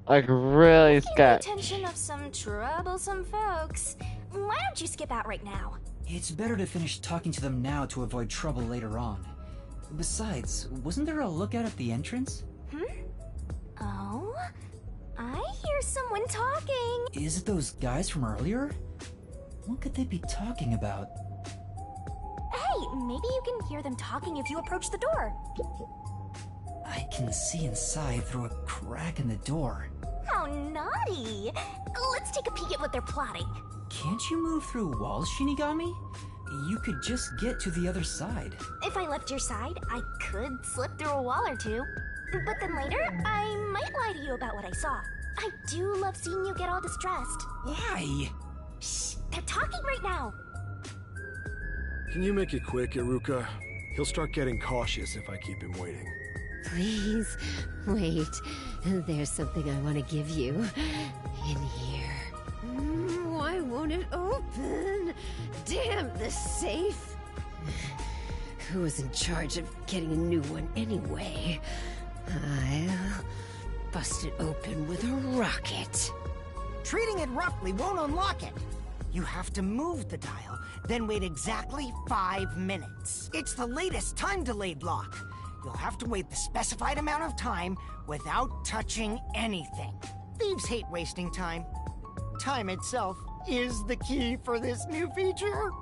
Like, really The sketch. attention of some troublesome folks. Why don't you skip out right now? It's better to finish talking to them now to avoid trouble later on. Besides, wasn't there a lookout at the entrance? Oh? I hear someone talking. Is it those guys from earlier? What could they be talking about? Hey, maybe you can hear them talking if you approach the door. I I can see inside through a crack in the door. How naughty! Let's take a peek at what they're plotting. Can't you move through walls, Shinigami? You could just get to the other side. If I left your side, I could slip through a wall or two. But then later, I might lie to you about what I saw. I do love seeing you get all distressed. Why? Shh, they're talking right now. Can you make it quick, Iruka? He'll start getting cautious if I keep him waiting. Please, wait. There's something I want to give you. In here. Why won't it open? Damn the safe! Who was in charge of getting a new one anyway? I'll bust it open with a rocket. Treating it roughly won't unlock it. You have to move the dial, then wait exactly 5 minutes. It's the latest time-delayed lock. You'll have to wait the specified amount of time without touching anything. Thieves hate wasting time. Time itself is the key for this new feature.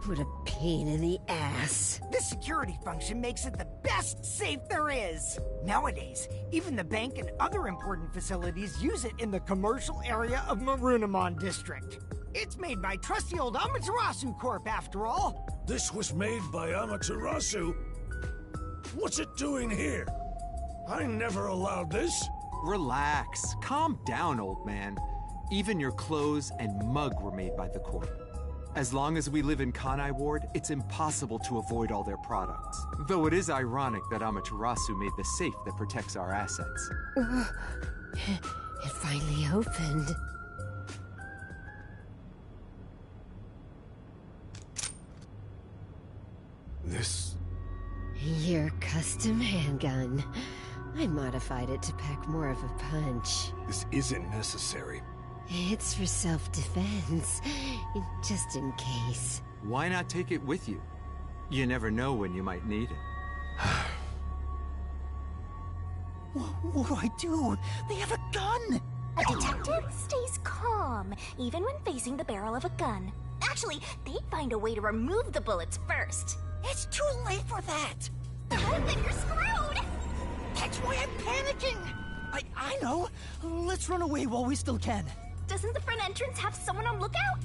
What a pain in the ass. This security function makes it the best safe there is. Nowadays, even the bank and other important facilities use it in the commercial area of Marunimon District. It's made by trusty old Amaterasu Corp, after all. This was made by Amaterasu? What's it doing here? I never allowed this. Relax. Calm down, old man. Even your clothes and mug were made by the Corp. As long as we live in Kanai Ward, it's impossible to avoid all their products. Though it is ironic that Amaterasu made the safe that protects our assets. It finally opened. This... Your custom handgun. I modified it to pack more of a punch. this isn't necessary. It's for self-defense, just in case. Why not take it with you? You never know when you might need it. What do I do? They have a gun! A detective stays calm, even when facing the barrel of a gun. Actually, they'd find a way to remove the bullets first. It's too late for that. Then you're screwed! That's why I'm panicking. I know! Let's run away while we still can. Doesn't the front entrance have someone on lookout?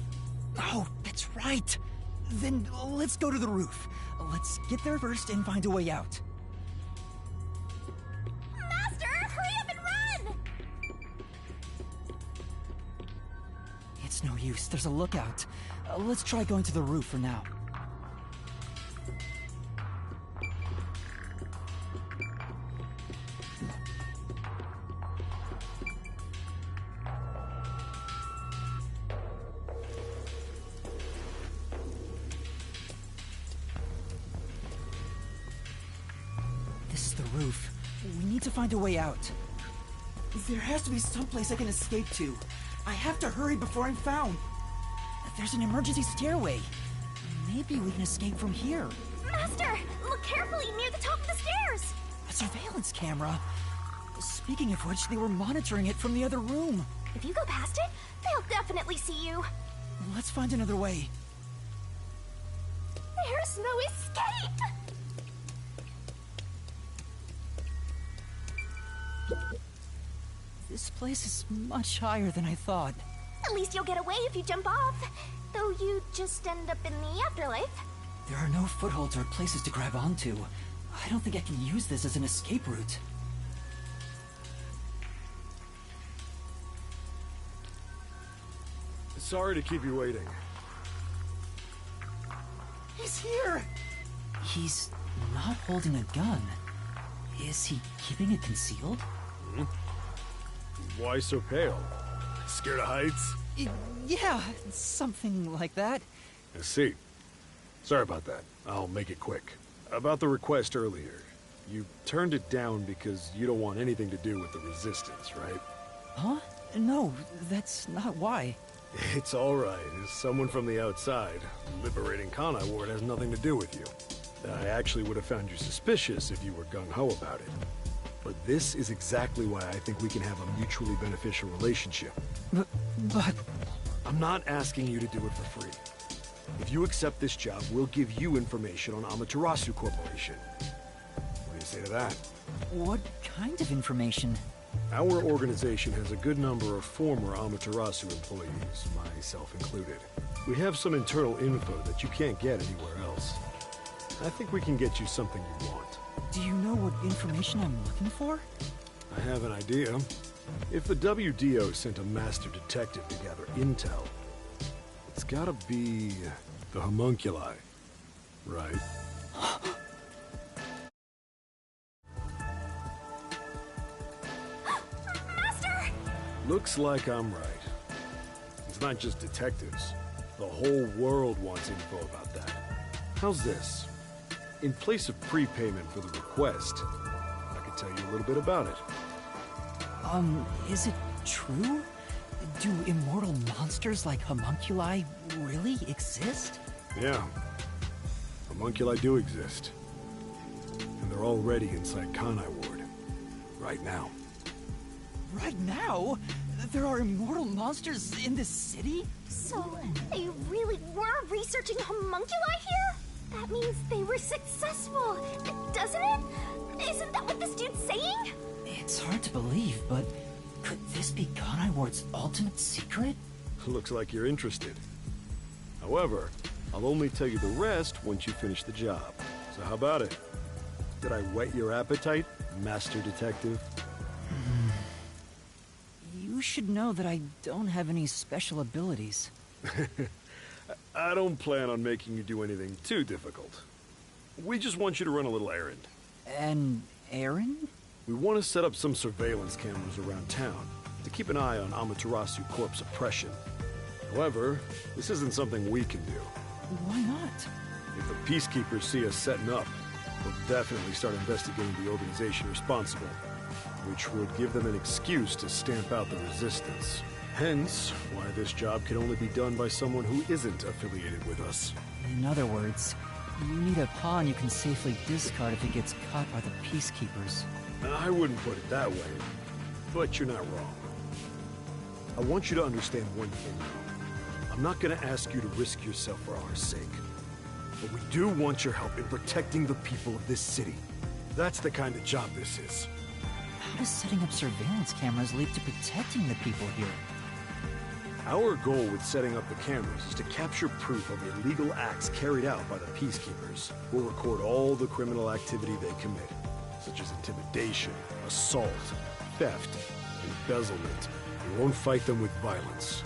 Oh, that's right. Then let's go to the roof. Let's get there first and find a way out. Master, hurry up and run! It's no use. There's a lookout. Let's try going to the roof for now. This is the roof. We need to find a way out. There has to be someplace I can escape to. I have to hurry before I'm found. There's an emergency stairway. Maybe we can escape from here. Master, look carefully near the top of the stairs! A surveillance camera. Speaking of which, they were monitoring it from the other room. If you go past it, they'll definitely see you. Let's find another way. There's no escape! This place is much higher than I thought. At least you'll get away if you jump off. Though you just end up in the afterlife. There are no footholds or places to grab onto. I don't think I can use this as an escape route. Sorry to keep you waiting. He's here! He's not holding a gun. Is he keeping it concealed? Why so pale? Scared of heights? Yeah, something like that. I see. Sorry about that. I'll make it quick. About the request earlier. You turned it down because you don't want anything to do with the Resistance, right? Huh? No, that's not why. It's alright. As someone from the outside, liberating Kanai Ward has nothing to do with you. I actually would have found you suspicious if you were gung-ho about it. But this is exactly why I think we can have a mutually beneficial relationship. But... I'm not asking you to do it for free. If you accept this job, we'll give you information on Amaterasu Corporation. say to that? What kind of information? Our organization has a good number of former Amaterasu employees, myself included. We have some internal info that you can't get anywhere else. I think we can get you something you want. Do you know what information I'm looking for? I have an idea. If the WDO sent a master detective to gather intel, it's gotta be the homunculi, right? Master! Looks like I'm right. It's not just detectives. The whole world wants info about that. How's this? In place of prepayment for the request, I could tell you a little bit about it. Is it true? Do immortal monsters like homunculi really exist? Yeah. Homunculi do exist. And they're already inside Kanai Ward. Right now. Right now? There are immortal monsters in this city? So, they really were researching homunculi here? That means they were successful, doesn't it? Isn't that what this dude's saying? It's hard to believe, but could this be Kanai Ward's ultimate secret? Looks like you're interested. However, I'll only tell you the rest once you finish the job. So how about it? Did I whet your appetite, Master Detective? You should know that I don't have any special abilities. I don't plan on making you do anything too difficult. We just want you to run a little errand. An errand? We want to set up some surveillance cameras around town to keep an eye on Amaterasu Corp's oppression. However, this isn't something we can do. Why not? If the peacekeepers see us setting up, they'll definitely start investigating the organization responsible, which would give them an excuse to stamp out the resistance. Hence, why this job can only be done by someone who isn't affiliated with us. In other words, you need a pawn you can safely discard if it gets caught by the peacekeepers. I wouldn't put it that way, but you're not wrong. I want you to understand one thing, though. I'm not going to ask you to risk yourself for our sake. But we do want your help in protecting the people of this city. That's the kind of job this is. How does setting up surveillance cameras lead to protecting the people here? Our goal with setting up the cameras is to capture proof of illegal acts carried out by the peacekeepers. We'll record all the criminal activity they commit, such as intimidation, assault, theft, embezzlement. We won't fight them with violence.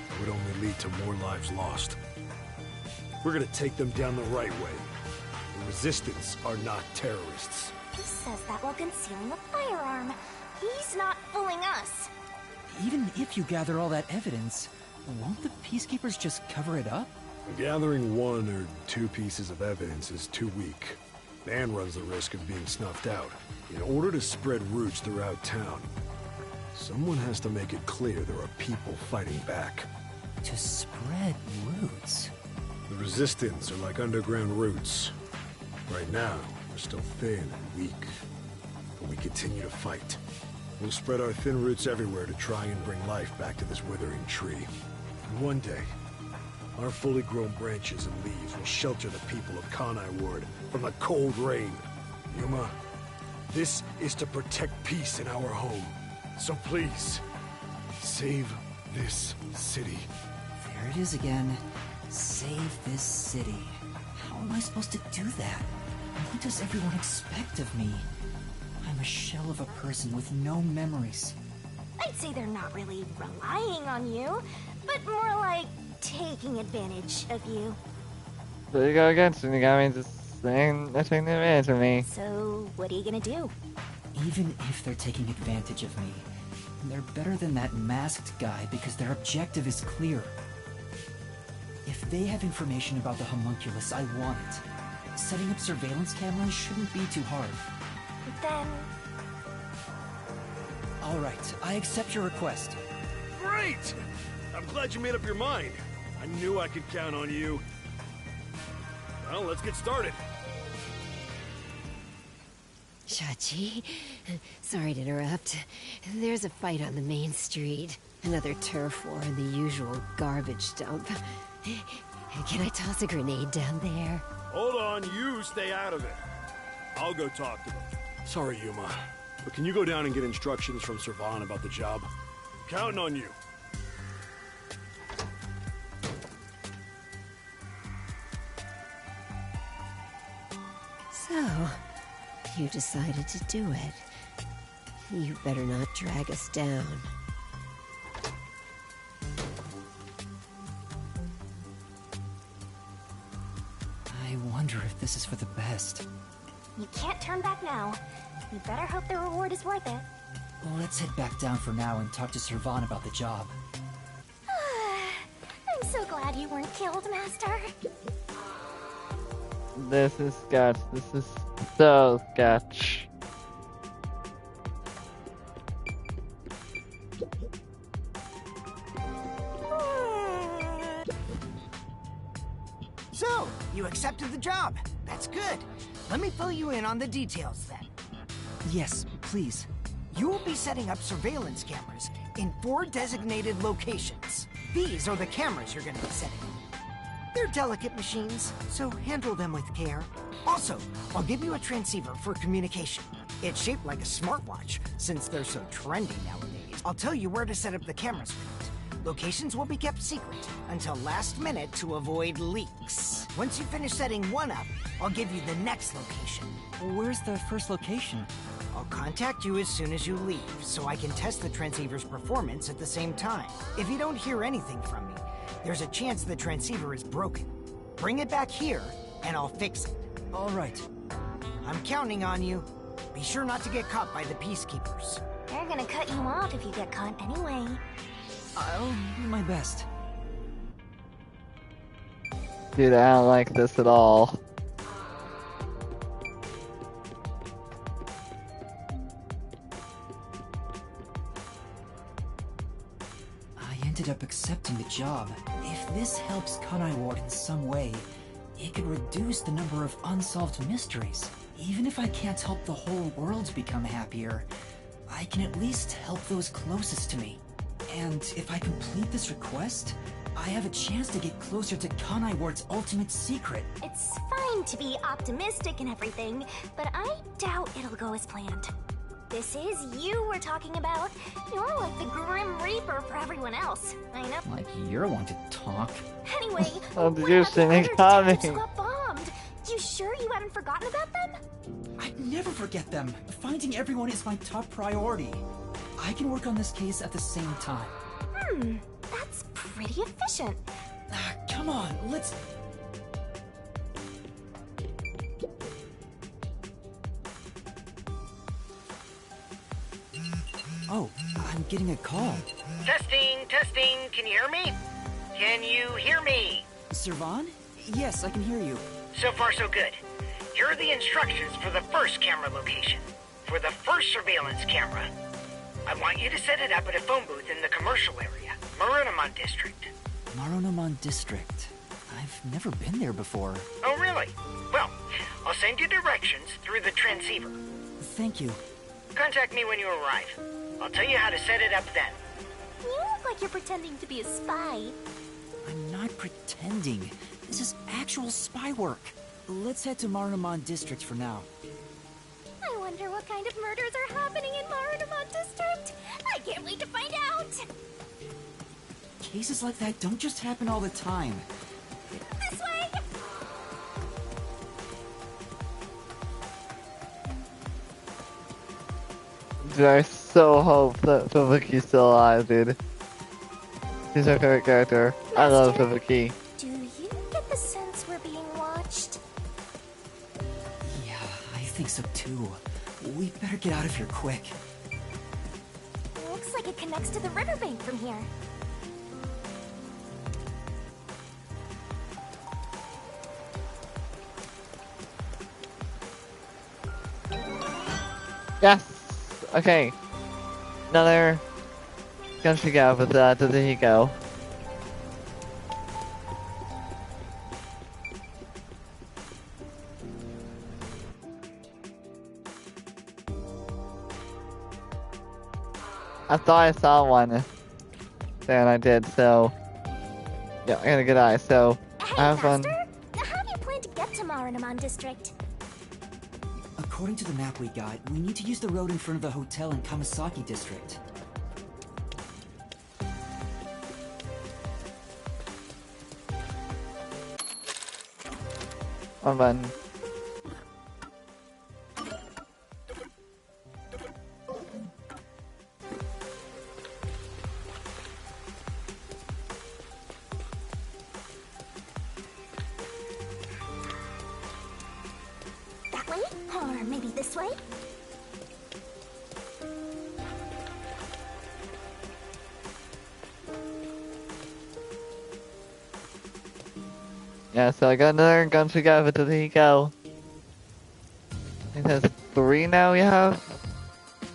It would only lead to more lives lost. We're gonna take them down the right way. The Resistance are not terrorists. He says that while concealing a firearm. He's not fooling us. Even if you gather all that evidence, won't the peacekeepers just cover it up? Gathering 1 or 2 pieces of evidence is too weak. Man runs the risk of being snuffed out. In order to spread roots throughout town, someone has to make it clear there are people fighting back. To spread roots? The Resistance are like underground roots. Right now, we're still thin and weak, but we continue to fight. We'll spread our thin roots everywhere to try and bring life back to this withering tree. And one day, our fully grown branches and leaves will shelter the people of Kanai Ward from the cold rain. Yuma, this is to protect peace in our home. So please, save this city. There it is again. Save this city. How am I supposed to do that? What does everyone expect of me? I'm a shell of a person with no memories. I'd say they're not really relying on you, but more like taking advantage of you. There you go again, Shinigami, just saying they're taking advantage of me. So, what are you gonna do? Even if they're taking advantage of me, they're better than that masked guy because their objective is clear. If they have information about the homunculus, I want it. Setting up surveillance cameras shouldn't be too hard. Then... Alright, I accept your request. Great! I'm glad you made up your mind. I knew I could count on you. Well, let's get started. Shachi, sorry to interrupt. There's a fight on the main street. Another turf war in the usual garbage dump. Can I toss a grenade down there? Hold on, you stay out of it. I'll go talk to them. Sorry, Yuma. But can you go down and get instructions from Servan about the job? Counting on you. So, you decided to do it. You better not drag us down. I wonder if this is for the best. You can't turn back now. You better hope the reward is worth it. Let's head back down for now and talk to Servan about the job. I'm so glad you weren't killed, Master. This is sketch. This is so sketch. So, you accepted the job. That's good. Let me fill you in on the details then. Yes, please. You will be setting up surveillance cameras in 4 designated locations. These are the cameras you're going to be setting up. They're delicate machines, so handle them with care. Also, I'll give you a transceiver for communication. It's shaped like a smartwatch, since they're so trendy nowadays. I'll tell you where to set up the cameras for it. Locations will be kept secret until last minute to avoid leaks. Once you finish setting one up, I'll give you the next location. Where's the first location? I'll contact you as soon as you leave, so I can test the transceiver's performance at the same time. If you don't hear anything from me, there's a chance the transceiver is broken. Bring it back here, and I'll fix it. All right. I'm counting on you. Be sure not to get caught by the peacekeepers. They're gonna cut you off if you get caught anyway. I'll do my best. Dude, I don't like this at all. I ended up accepting the job. If this helps Kanai Ward in some way, it could reduce the number of unsolved mysteries. Even if I can't help the whole world become happier, I can at least help those closest to me. And if I complete this request, I have a chance to get closer to Kanai Ward's ultimate secret. It's fine to be optimistic and everything, but I doubt it'll go as planned. This is you we're talking about. You're like the Grim Reaper for everyone else. I know. Like you're one to talk. Anyway, Oh, what did you about the see me other coming? detectives who got bombed? You sure you haven't forgotten about them? I'd never forget them. Finding everyone is my top priority. I can work on this case at the same time. That's pretty efficient. Come on, let's... Oh, I'm getting a call. Testing, testing. Can you hear me? Can you hear me? Servan? Yes, I can hear you. So far, so good. Here are the instructions for the first camera location. For the first surveillance camera, I want you to set it up at a phone booth in the commercial area, Marunamon District. Marunamon District. I've never been there before. Oh, really? Well, I'll send you directions through the transceiver. Thank you. Contact me when you arrive. I'll tell you how to set it up then. You look like you're pretending to be a spy. I'm not pretending. This is actual spy work. Let's head to Marunamon District for now. I wonder what kind of murders are happening in Marunamon District. I can't wait to find out. Cases like that don't just happen all the time. This way. Dude, I so hope that Fubuki's still alive, dude. He's my favorite character. I love Master? Fubuki. Do you get the sense we're being watched? Yeah, I think so too. We better get out of here quick. Looks like it connects to the riverbank from here. Yes! Okay. Another gun to go with the Hiko. I thought I saw one there, and I did, so yeah, I got a good eye, so Hey, I have fun. Master, how do you plan to get to Marunamon District? According to the map we got, we need to use the road in front of the hotel in Kamasaki district. One button. That way? Or maybe this way? Yeah, so I got another gun to go, but did he go? I think that's 3 now we have?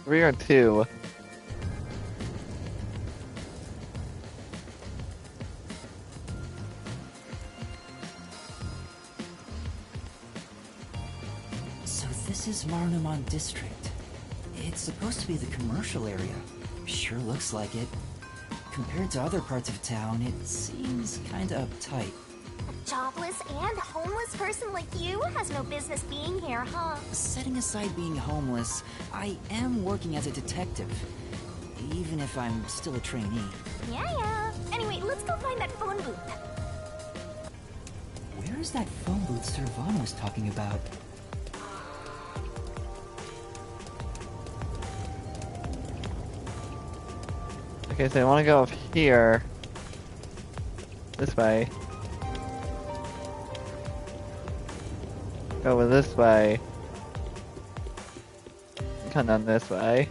3 or 2? So this is Marunouman district. It's supposed to be the commercial area. Sure looks like it. Compared to other parts of town, it seems kinda uptight. A jobless and homeless person like you has no business being here, huh? Setting aside being homeless, I am working as a detective. Even if I'm still a trainee. Yeah. Anyway, let's go find that phone booth. Where is that phone booth Servan was talking about? Okay, so I want to go up here. This way. Go over this way. Come down this way.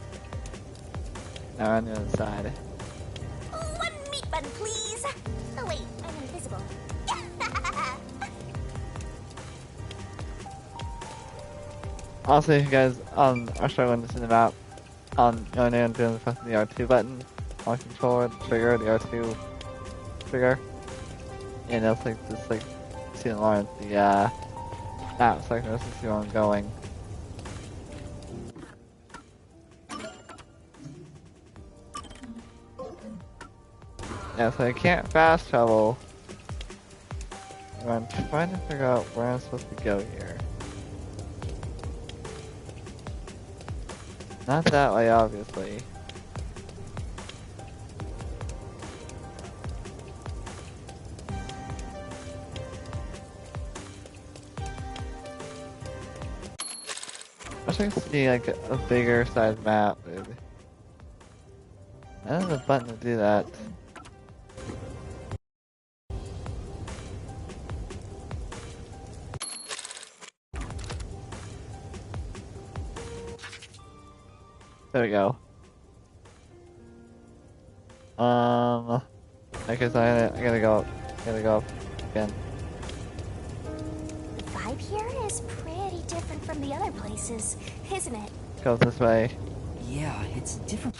Now on the other side. One meat bun, please. Oh wait, I'm invisible. Also, if you guys are struggling to see the map, going in and doing the press the R2 button on controller, trigger, the R2 trigger, and it'll just see the line the map, so I can also see where I'm going. Yeah, so I can't fast travel. I'm trying to figure out where I'm supposed to go here. Not that way, obviously. I wish I could see like a bigger size map, dude. I don't have a button to do that. There we go. I guess I gotta go up again. The vibe here is pretty different from the other places, isn't it? Go this way. Yeah, it's different.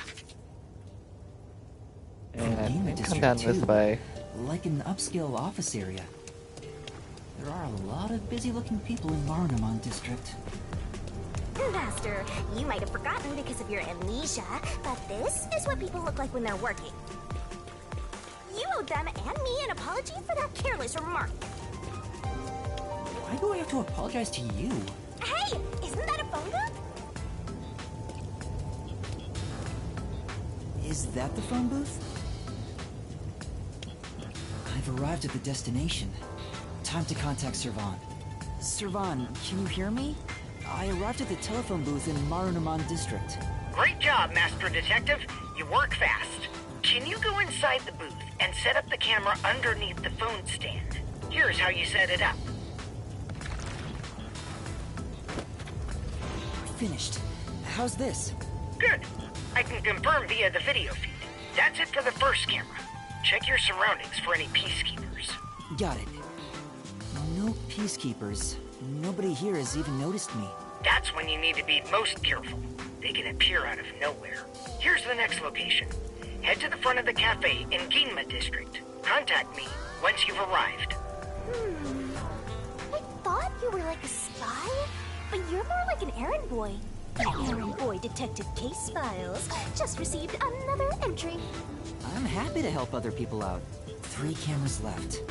And I From think the come down district, this too. way. Like an upscale office area. There are a lot of busy-looking people in Marunouman district. Master, you might have forgotten because of your amnesia, but this is what people look like when they're working. You owe them and me an apology for that careless remark. Why do I have to apologize to you? Hey, isn't that a phone booth? Is that the phone booth? I've arrived at the destination. Time to contact Servan. Servan, can you hear me? I arrived at the telephone booth in Marunouman district. Great job, Master Detective. You work fast. Can you go inside the booth and set up the camera underneath the phone stand? Here's how you set it up. Finished. How's this? Good. I can confirm via the video feed. That's it for the first camera. Check your surroundings for any peacekeepers. Got it. No peacekeepers. Nobody here has even noticed me. That's when you need to be most careful. They can appear out of nowhere. Here's the next location. Head to the front of the cafe in Ginma district. Contact me once you've arrived. I thought you were like a spy, but you're more like an errand boy. Errand boy Detective Case Files just received another entry. I'm happy to help other people out. 3 cameras left.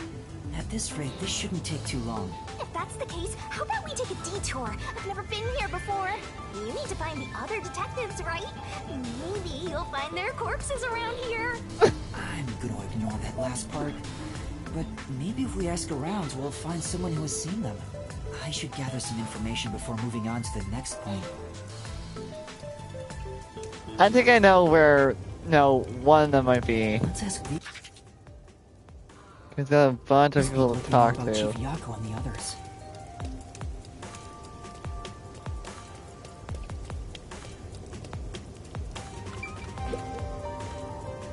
At this rate, this shouldn't take too long. If that that's the case, how about we take a detour? I've never been here before. You need to find the other detectives, right? Maybe you'll find their corpses around here. I'm gonna ignore that last part. But maybe if we ask around, we'll find someone who has seen them. I should gather some information before moving on to the next point. I think I know where, one of them might be. Let's ask the There's a bunch of people to talk about to. Chief Yako and the others.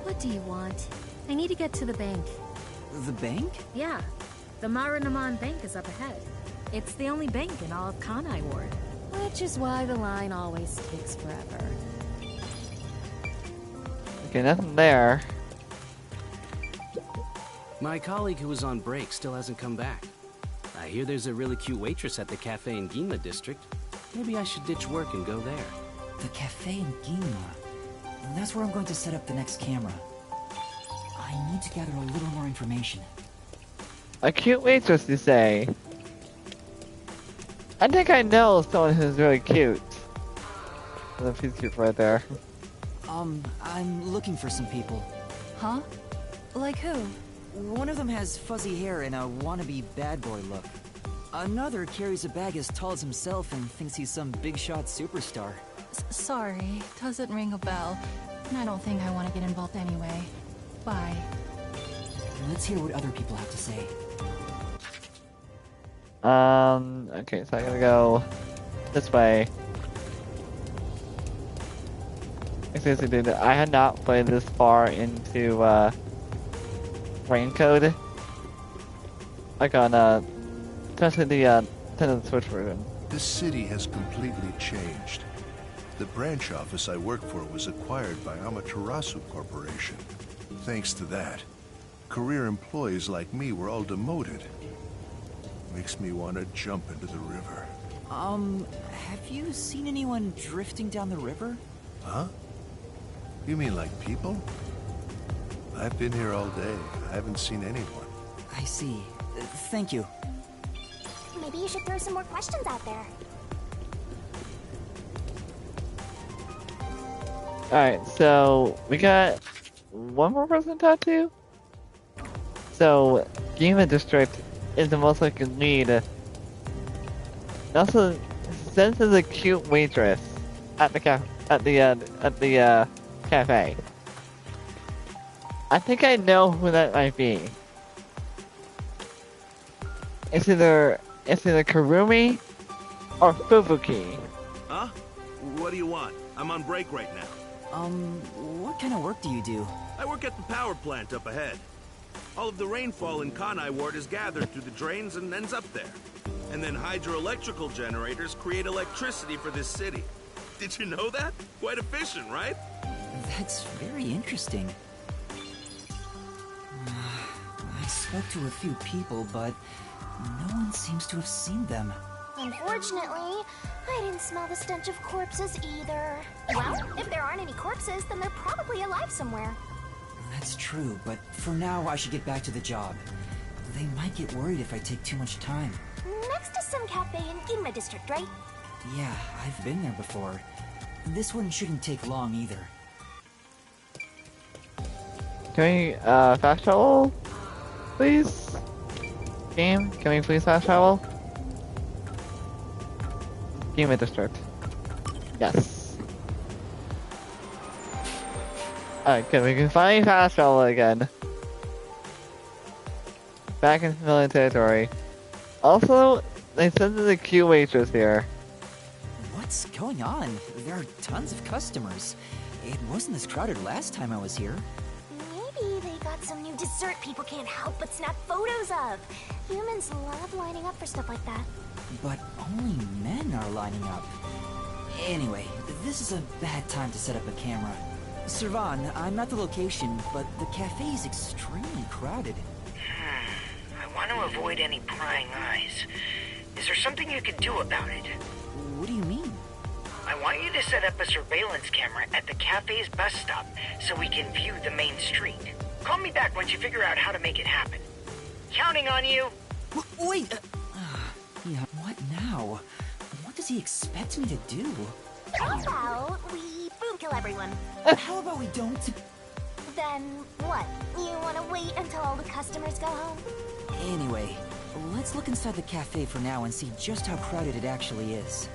What do you want? I need to get to the bank. The bank? Yeah. The Marinaman Bank is up ahead. It's the only bank in all of Kanai Ward. Which is why the line always takes forever. Okay, nothing there. My colleague who was on break still hasn't come back. I hear there's a really cute waitress at the cafe in Ginma district. Maybe I should ditch work and go there. The cafe in Ginma. That's where I'm going to set up the next camera. I need to gather a little more information. A cute waitress, you say? I think I know someone who's really cute. There's a peacekeeper right there. I'm looking for some people. Huh? Like who? One of them has fuzzy hair and a wannabe bad boy look. Another carries a bag as tall as himself and thinks he's some big shot superstar. Sorry, doesn't ring a bell. And I don't think I want to get involved anyway. Bye. Let's hear what other people have to say. Okay, so I gotta go this way. Seriously, dude, I had not played this far into, RainCode. Like on, especially the, Nintendo Switch version. This city has completely changed. The branch office I work for was acquired by Amaterasu Corporation. Thanks to that, career employees like me were all demoted. Makes me want to jump into the river. Have you seen anyone drifting down the river? Huh? You mean like people? I've been here all day. I haven't seen anyone. I see. Thank you. Maybe you should throw some more questions out there. Alright, so we got one more person to talk to? So, Ginma District is the most likely lead. And also, since there's a cute waitress at the cafe. I think I know who that might be. It's either Kurumi or Fubuki. Huh? What do you want? I'm on break right now. What kind of work do you do? I work at the power plant up ahead. All of the rainfall in Kanai Ward is gathered through the drains and ends up there. And then hydroelectrical generators create electricity for this city. Did you know that? Quite efficient, right? That's very interesting. I spoke to a few people, but no one seems to have seen them. Unfortunately, I didn't smell the stench of corpses either. Well, if there aren't any corpses, then they're probably alive somewhere. That's true, but for now I should get back to the job. They might get worried if I take too much time. Next to some cafe in Ginma District, right? Yeah, I've been there before. This one shouldn't take long either. Can we, fast travel? Please? Game, can we please fast travel? Ginma District. Yes. Alright, good, we can finally fast travel again. Back in familiar territory. Also, they said there's a queue waitress here. What's going on? There are tons of customers. It wasn't this crowded last time I was here. Maybe they got some new dessert people can't help but snap photos of. Humans love lining up for stuff like that. But only men are lining up. Anyway, this is a bad time to set up a camera. Servan, I'm at the location, but the cafe is extremely crowded. I want to avoid any prying eyes. Is there something you could do about it? What do you mean? I want you to set up a surveillance camera at the cafe's bus stop so we can view the main street. Call me back once you figure out how to make it happen. Counting on you. Wait! Yeah, what now? What does he expect me to do? How about we boom kill everyone? How about we don't? Then what? You want to wait until all the customers go home? Anyway, let's look inside the cafe for now and see just how crowded it actually is.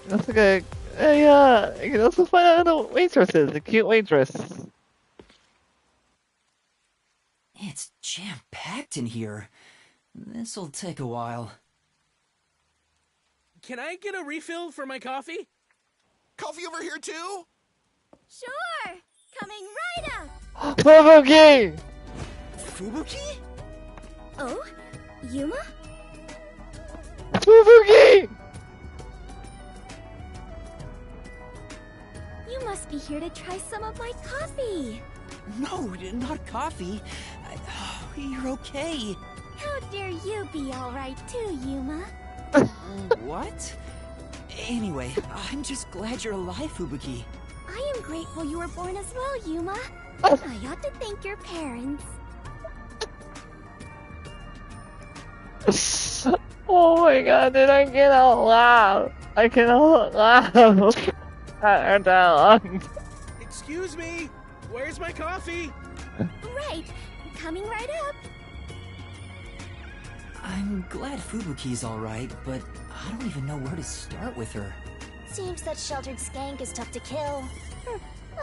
That's okay. Hey, you can also find out who the waitress is, the cute waitress. It's jam-packed in here. This'll take a while. Can I get a refill for my coffee? Coffee over here too? Sure! Coming right up! Fubuki! Fubuki? Oh? Yuma? Fubuki! You must be here to try some of my coffee! No, not coffee. You're okay. How dare you be alright too, Yuma? What? Anyway, I'm just glad you're alive, Fubuki. I am grateful you were born as well, Yuma. I ought to thank your parents. Oh my god, did I cannot laugh? I cannot laugh. At that long. Excuse me, where's my coffee? Right, coming right up. I'm glad Fubuki's alright, but I don't even know where to start with her. Seems that sheltered skank is tough to kill.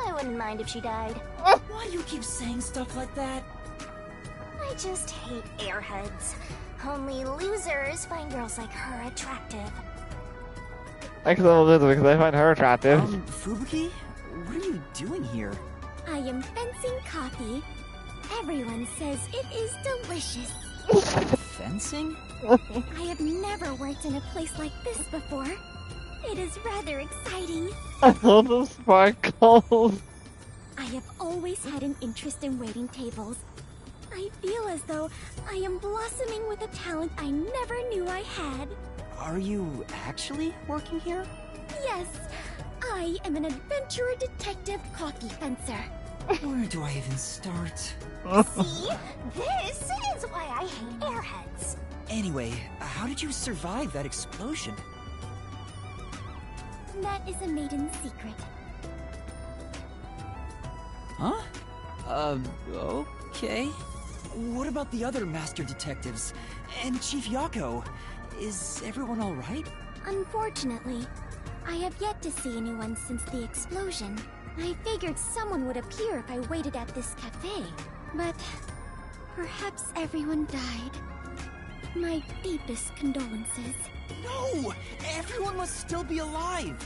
I wouldn't mind if she died. Why do you keep saying stuff like that? I just hate airheads. Only losers find girls like her attractive. I can lose because I find her attractive. Fubuki? What are you doing here? I am fencing coffee. Everyone says it is delicious. Fencing? I have never worked in a place like this before. It is rather exciting. I love the sparkles. I have always had an interest in waiting tables. I feel as though I am blossoming with a talent I never knew I had. Are you actually working here? Yes, I am an adventurer detective coffee fencer. Where do I even start? See? This is why I hate airheads. Anyway, how did you survive that explosion? That is a maiden secret. Huh? Okay. What about the other Master Detectives? And Chief Yako? Is everyone alright? Unfortunately, I have yet to see anyone since the explosion. I figured someone would appear if I waited at this cafe, but perhaps everyone died. My deepest condolences. No! Everyone must still be alive!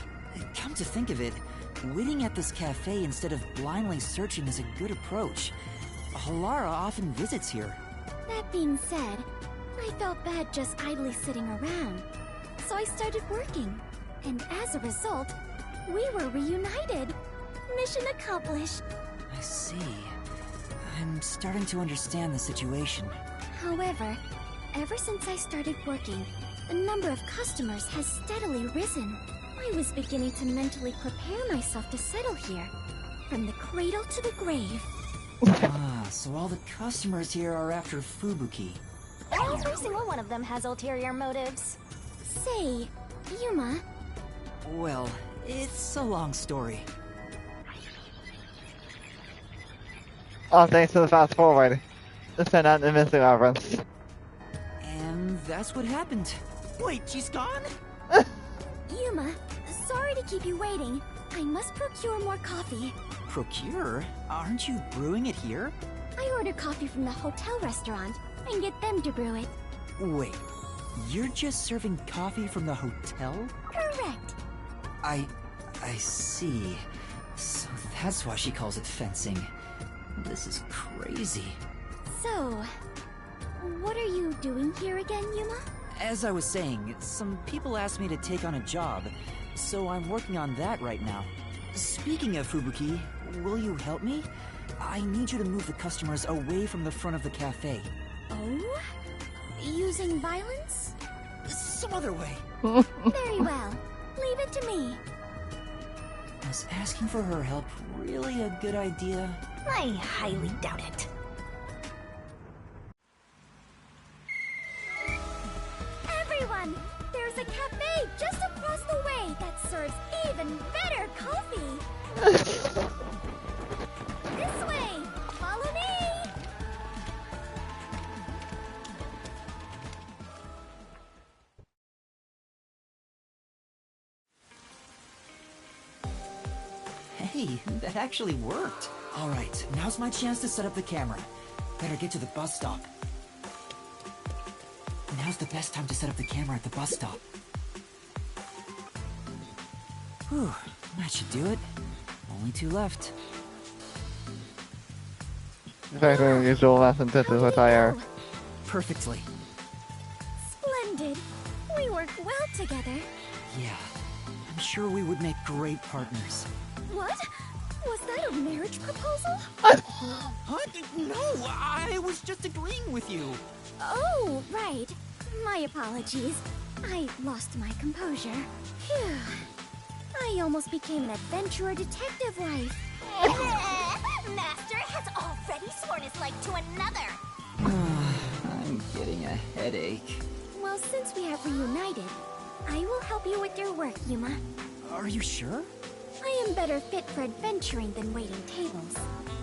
Come to think of it, waiting at this cafe instead of blindly searching is a good approach. Halara often visits here. That being said, I felt bad just idly sitting around, so I started working. And as a result, we were reunited. Mission accomplished. I see. I'm starting to understand the situation. However, ever since I started working, the number of customers has steadily risen. I was beginning to mentally prepare myself to settle here, from the cradle to the grave. So all the customers here are after Fubuki. Every single one of them has ulterior motives. Say, Yuma. Well, it's a long story. Oh, thanks to the fast forward. This turned out the missing reference. And that's what happened. Wait, she's gone? Yuma, sorry to keep you waiting. I must procure more coffee. Procure? Aren't you brewing it here? I order coffee from the hotel restaurant and get them to brew it. Wait, you're just serving coffee from the hotel? Correct. I see. So that's why she calls it fencing. This is crazy. So, what are you doing here again, Yuma? As I was saying, some people asked me to take on a job, so I'm working on that right now. Speaking of Fubuki, will you help me? I need you to move the customers away from the front of the cafe. Oh? Using violence? Some other way. Very well. Leave it to me. Was asking for her help really a good idea? I highly doubt it. just across the way that serves even better coffee. This way! Follow me! Hey, that actually worked. Alright, now's my chance to set up the camera. Better get to the bus stop. Now's the best time to set up the camera at the bus stop. Whew, that should do it. Only 2 left. Very unusual Master Detective attire. Perfectly. Splendid. We work well together. Yeah, I'm sure we would make great partners. What? Was that a marriage proposal? Huh? No, I was just agreeing with you. Oh, right. My apologies. I lost my composure. Phew. I almost became an adventurer detective wife. Master has already sworn his life to another. I'm getting a headache. Well, since we have reunited, I will help you with your work, Yuma. Are you sure? I am better fit for adventuring than waiting tables.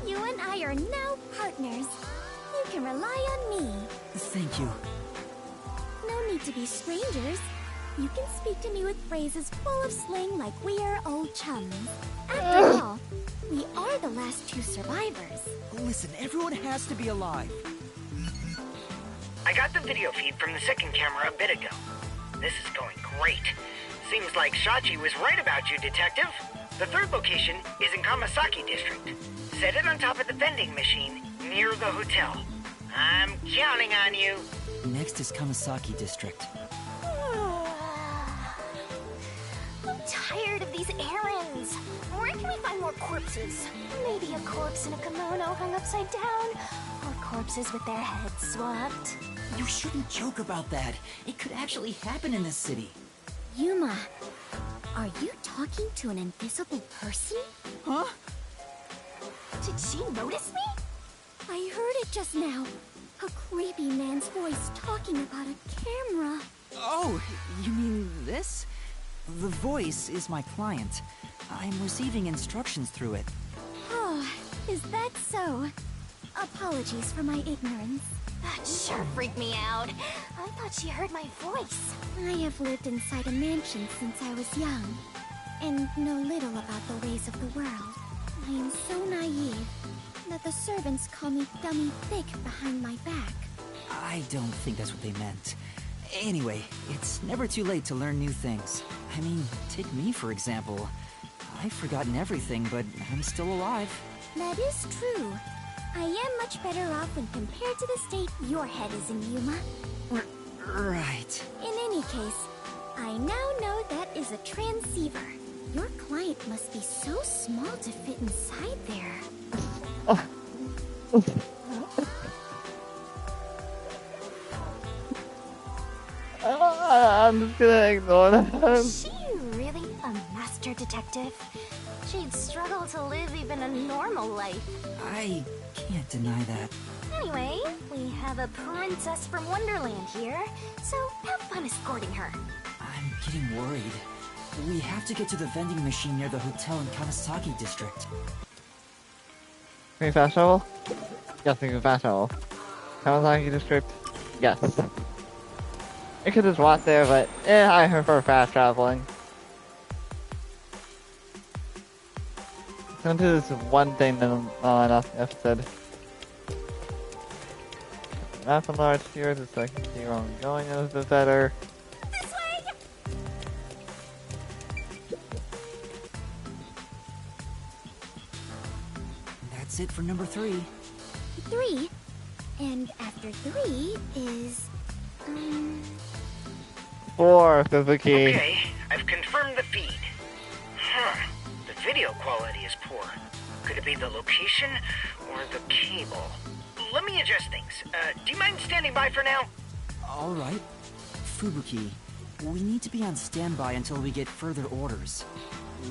You and I are now partners. You can rely on me. Thank you. No need to be strangers. You can speak to me with phrases full of slang like we are old chums. After all, we are the last 2 survivors. Listen, everyone has to be alive. I got the video feed from the second camera a bit ago. This is going great. Seems like Shachi was right about you, Detective. The 3rd location is in Kamasaki District. Set it on top of the vending machine near the hotel. I'm counting on you. Next is Kamasaki District. I'm tired of these errands. Where can we find more corpses? Maybe a corpse in a kimono hung upside down, or corpses with their heads swapped. You shouldn't joke about that. It could actually happen in this city. Yuma, are you talking to an invisible person? Huh? Did she notice me? I heard it just now. A creepy man's voice talking about a camera. Oh, you mean this? The voice is my client. I'm receiving instructions through it. Oh, is that so? Apologies for my ignorance. That sure freaked me out. I thought she heard my voice. I have lived inside a mansion since I was young, and know little about the ways of the world. I am so naive that the servants call me dummy thick behind my back. I don't think that's what they meant. Anyway, it's never too late to learn new things. I mean, take me for example. I've forgotten everything, but I'm still alive. That is true. I am much better off when compared to the state your head is in, Yuma. Right. In any case, I now know that is a transceiver. Your client must be so small to fit inside there. I'm just gonna ignore that. Is she really a master detective? She'd struggle to live even a normal life. I can't deny that. Anyway, we have a princess from Wonderland here, so have fun escorting her. I'm getting worried. We have to get to the vending machine near the hotel in Kamasaki District. Can we fast travel? Yes, we can fast travel. Kamasaki District? Yes. I could just walk there, but I prefer fast traveling. Gonna do this one thing that I'm on enough episode. Map enlarged here, just so I can see where I'm going a little bit better. This way! That's it for number 3. 3? And after 3 is... 4, Suzuki. Okay, I've confirmed the feed. Huh. The video quality is poor. Could it be the location or the cable? Let me adjust things. Do you mind standing by for now? Alright. Fubuki, we need to be on standby until we get further orders.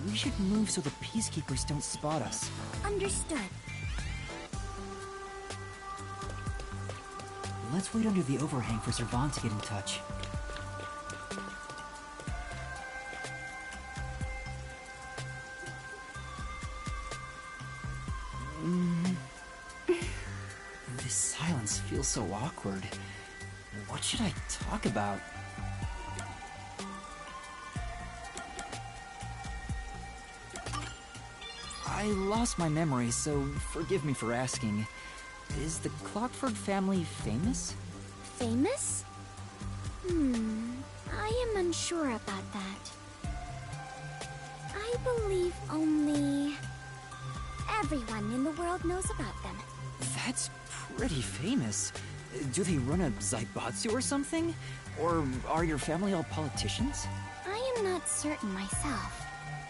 We should move so the peacekeepers don't spot us. Understood. Let's wait under the overhang for Servan to get in touch. so awkward. What should I talk about? I lost my memory, so forgive me for asking. Is the Clockford family famous? Famous? I am unsure about that. I believe only everyone in the world knows about them. That's pretty famous. Do they run a Zaibatsu or something? Or are your family all politicians? I am not certain myself.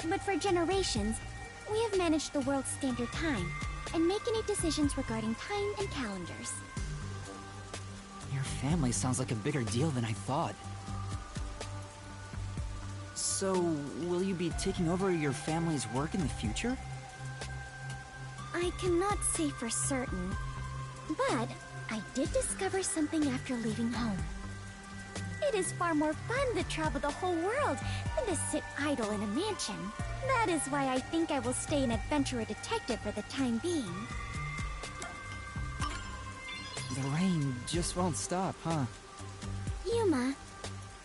But for generations, we have managed the world's standard time and make any decisions regarding time and calendars. Your family sounds like a bigger deal than I thought. So, will you be taking over your family's work in the future? I cannot say for certain, but I did discover something after leaving home. It is far more fun to travel the whole world than to sit idle in a mansion. That is why I think I will stay an adventurer detective for the time being. The rain just won't stop, huh? Yuma,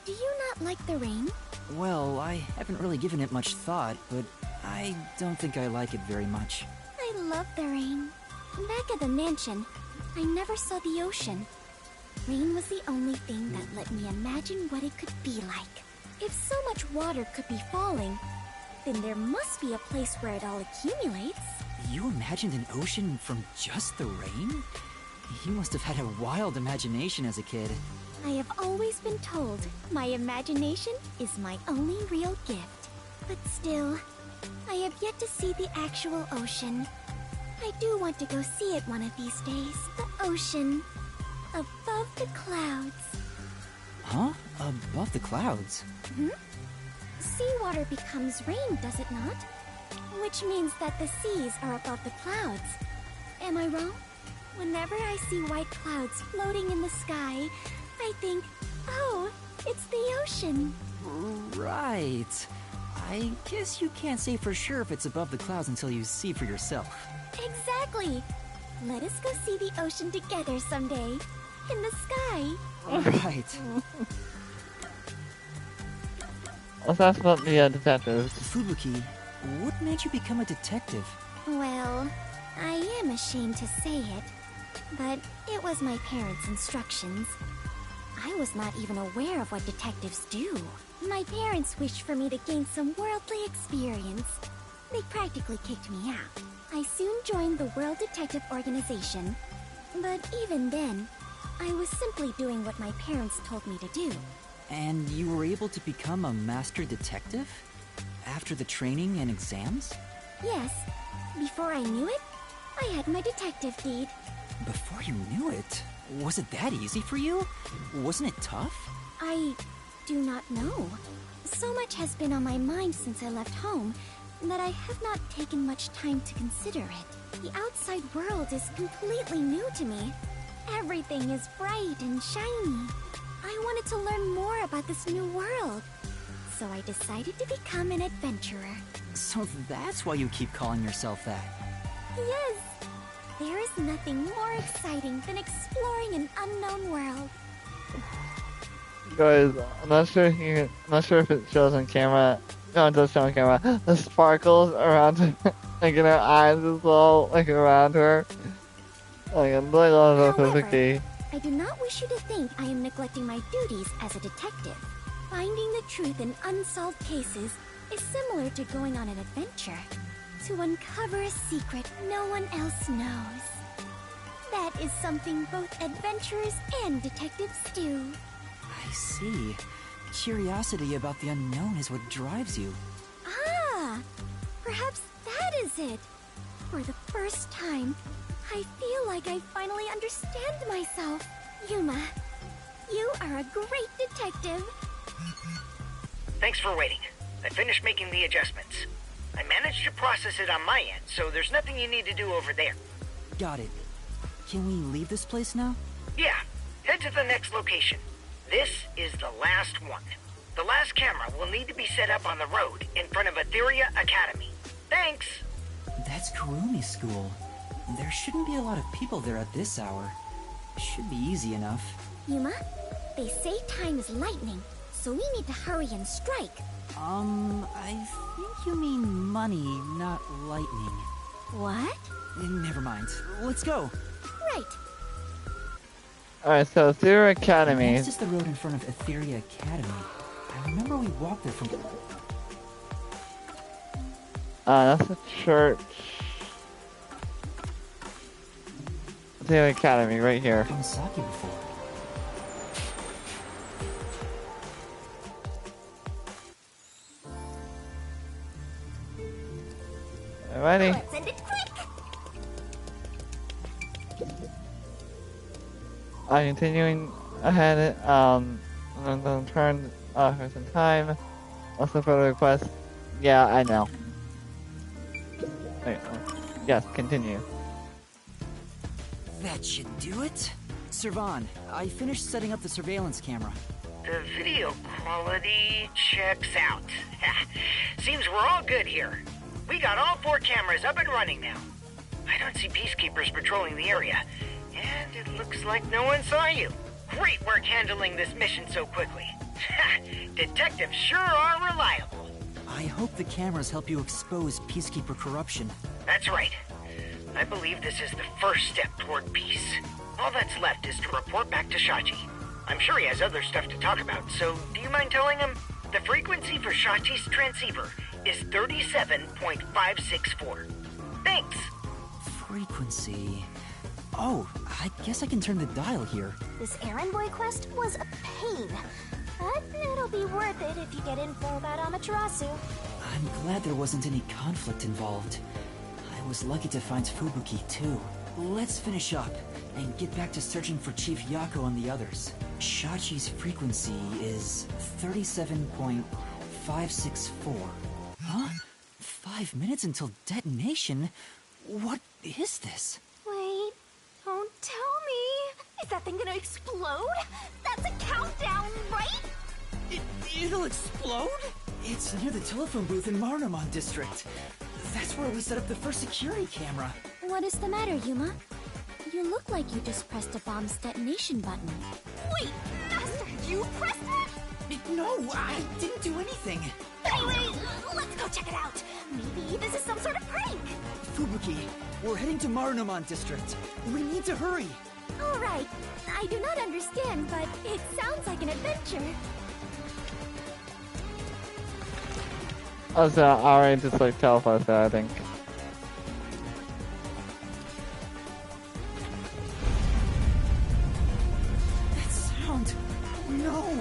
do you not like the rain? Well, I haven't really given it much thought, but I don't think I like it very much. I love the rain. Back at the mansion, I never saw the ocean. Rain was the only thing that let me imagine what it could be like. If so much water could be falling, then there must be a place where it all accumulates. You imagined an ocean from just the rain? You must have had a wild imagination as a kid. I have always been told my imagination is my only real gift. But still, I have yet to see the actual ocean. I do want to go see it one of these days. The ocean. Above the clouds. Huh? Above the clouds? Seawater becomes rain, does it not? Which means that the seas are above the clouds. Am I wrong? Whenever I see white clouds floating in the sky, I think, oh, it's the ocean. Right. I guess you can't say for sure if it's above the clouds until you see for yourself. Exactly. Let us go see the ocean together someday. In the sky. Right. Let's ask about the detectives. Fubuki, what made you become a detective? Well, I am ashamed to say it, but it was my parents' instructions. I was not even aware of what detectives do. My parents wished for me to gain some worldly experience. They practically kicked me out. I soon joined the World Detective Organization, but even then, I was simply doing what my parents told me to do. And you were able to become a Master Detective? After the training and exams? Yes. Before I knew it, I had my detective deed. Before you knew it? Was it that easy for you? Wasn't it tough? I do not know. So much has been on my mind since I left home that I have not taken much time to consider it. The outside world is completely new to me. Everything is bright and shiny. I wanted to learn more about this new world, so I decided to become an adventurer. So that's why you keep calling yourself that? Yes! There is nothing more exciting than exploring an unknown world. Guys, I'm not sure if it shows on camera. No, it does show on camera. The sparkles around her, like in her eyes as well, like around her. Like, I really love the Fubuki. I do not wish you to think I am neglecting my duties as a detective. Finding the truth in unsolved cases is similar to going on an adventure. To uncover a secret no one else knows. That is something both adventurers and detectives do. I see. Curiosity about the unknown is what drives you. Ah! Perhaps that is it. For the first time, I feel like I finally understand myself. Yuma, you are a great detective. Thanks for waiting. I finished making the adjustments. I managed to process it on my end, so there's nothing you need to do over there. Got it. Can we leave this place now? Yeah, head to the next location. This is the last one. The last camera will need to be set up on the road in front of Etheria Academy. Thanks! That's Kurumi School. There shouldn't be a lot of people there at this hour. Should be easy enough. Yuma, they say time is lightning, so we need to hurry and strike. I think you mean money, not lightning. What? Never mind. Let's go. Right. Alright, so Etheria Academy. This is the road in front of Etheria Academy. I remember we walked there from... That's a church. Etheria Academy, right here. Kamasaki before. Alrighty. Let's end it quick. Continuing ahead, and then turn for some time. Also for the request. Yeah, I know. Wait, yes, continue. That should do it. Servan, I finished setting up the surveillance camera. The video quality checks out. Seems we're all good here. We got all 4 cameras up and running now. I don't see peacekeepers patrolling the area, and it looks like no one saw you. Great work handling this mission so quickly. Detectives sure are reliable. I hope the cameras help you expose peacekeeper corruption. That's right. I believe this is the first step toward peace. All that's left is to report back to Shachi. I'm sure he has other stuff to talk about, so do you mind telling him? The frequency for Shachi's transceiver is 37.564. Thanks. Frequency... Oh, I guess I can turn the dial here. This errand boy quest was a pain, but it'll be worth it if you get info about Amaterasu. I'm glad there wasn't any conflict involved. I was lucky to find Fubuki, too. Let's finish up and get back to searching for Chief Yako and the others. Shachi's frequency is 37.564. Huh? 5 minutes until detonation? What is this? Wait, don't tell me. Is that thing gonna explode? That's a countdown, right? It'll explode? It's near the telephone booth in Marunamon District. That's where we set up the first security camera. What is the matter, Yuma? You look like you just pressed a bomb's detonation button. Wait, Master, you pressed it? No, I didn't do anything. Anyway, let's go check it out. Maybe this is some sort of prank. Fubuki, we're heading to Marunamon District. We need to hurry. All right. I do not understand, but it sounds like an adventure. Also, alright, just like teleport there, I think. That sound. No.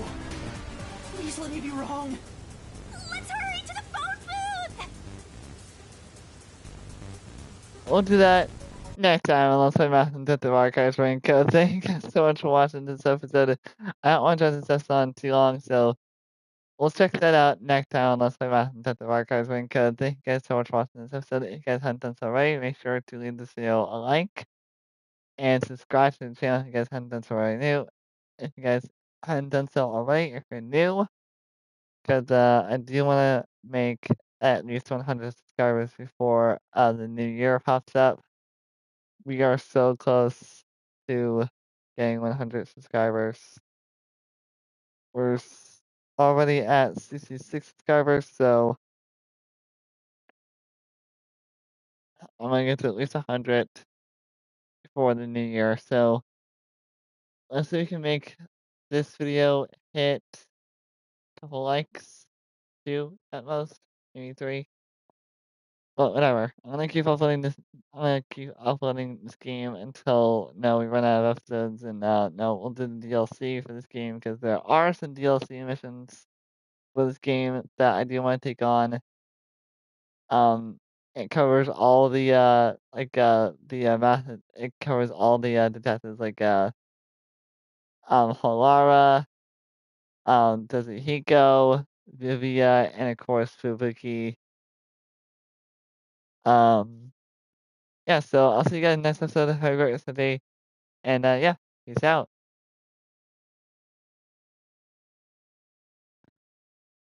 Please let me be wrong. Let's hurry to the phone booth! We'll do that next time on Let's Play Master Detective Archives RainCode. Thank you guys so much for watching this episode. I don't want to drag this episode on too long, so we'll check that out next time on Let's Play Master Detective Archives RainCode. Thank you guys so much for watching this episode. If you guys haven't done so already, make sure to leave this video a like and subscribe to the channel if you guys haven't done so already new. If you guys haven't done so already, if you're new, because I do want to make at least 100 subscribers before the new year pops up. We are so close to getting 100 subscribers. We're already at 66 subscribers, so I'm gonna get to at least 100 before the new year. So let's see if we can make this video hit a couple likes, 2 at most, maybe 3. But whatever. I'm gonna keep uploading this. I'm gonna keep uploading this game until we run out of episodes, and we'll do the DLC for this game because there are some DLC missions for this game that I do want to take on. It covers all the it covers all the detectives like Halara, Kazuhiko, Vivia, and of course Fubuki. Yeah, so I'll see you guys next episode of Have a Great Rest of the Day. And yeah, peace out.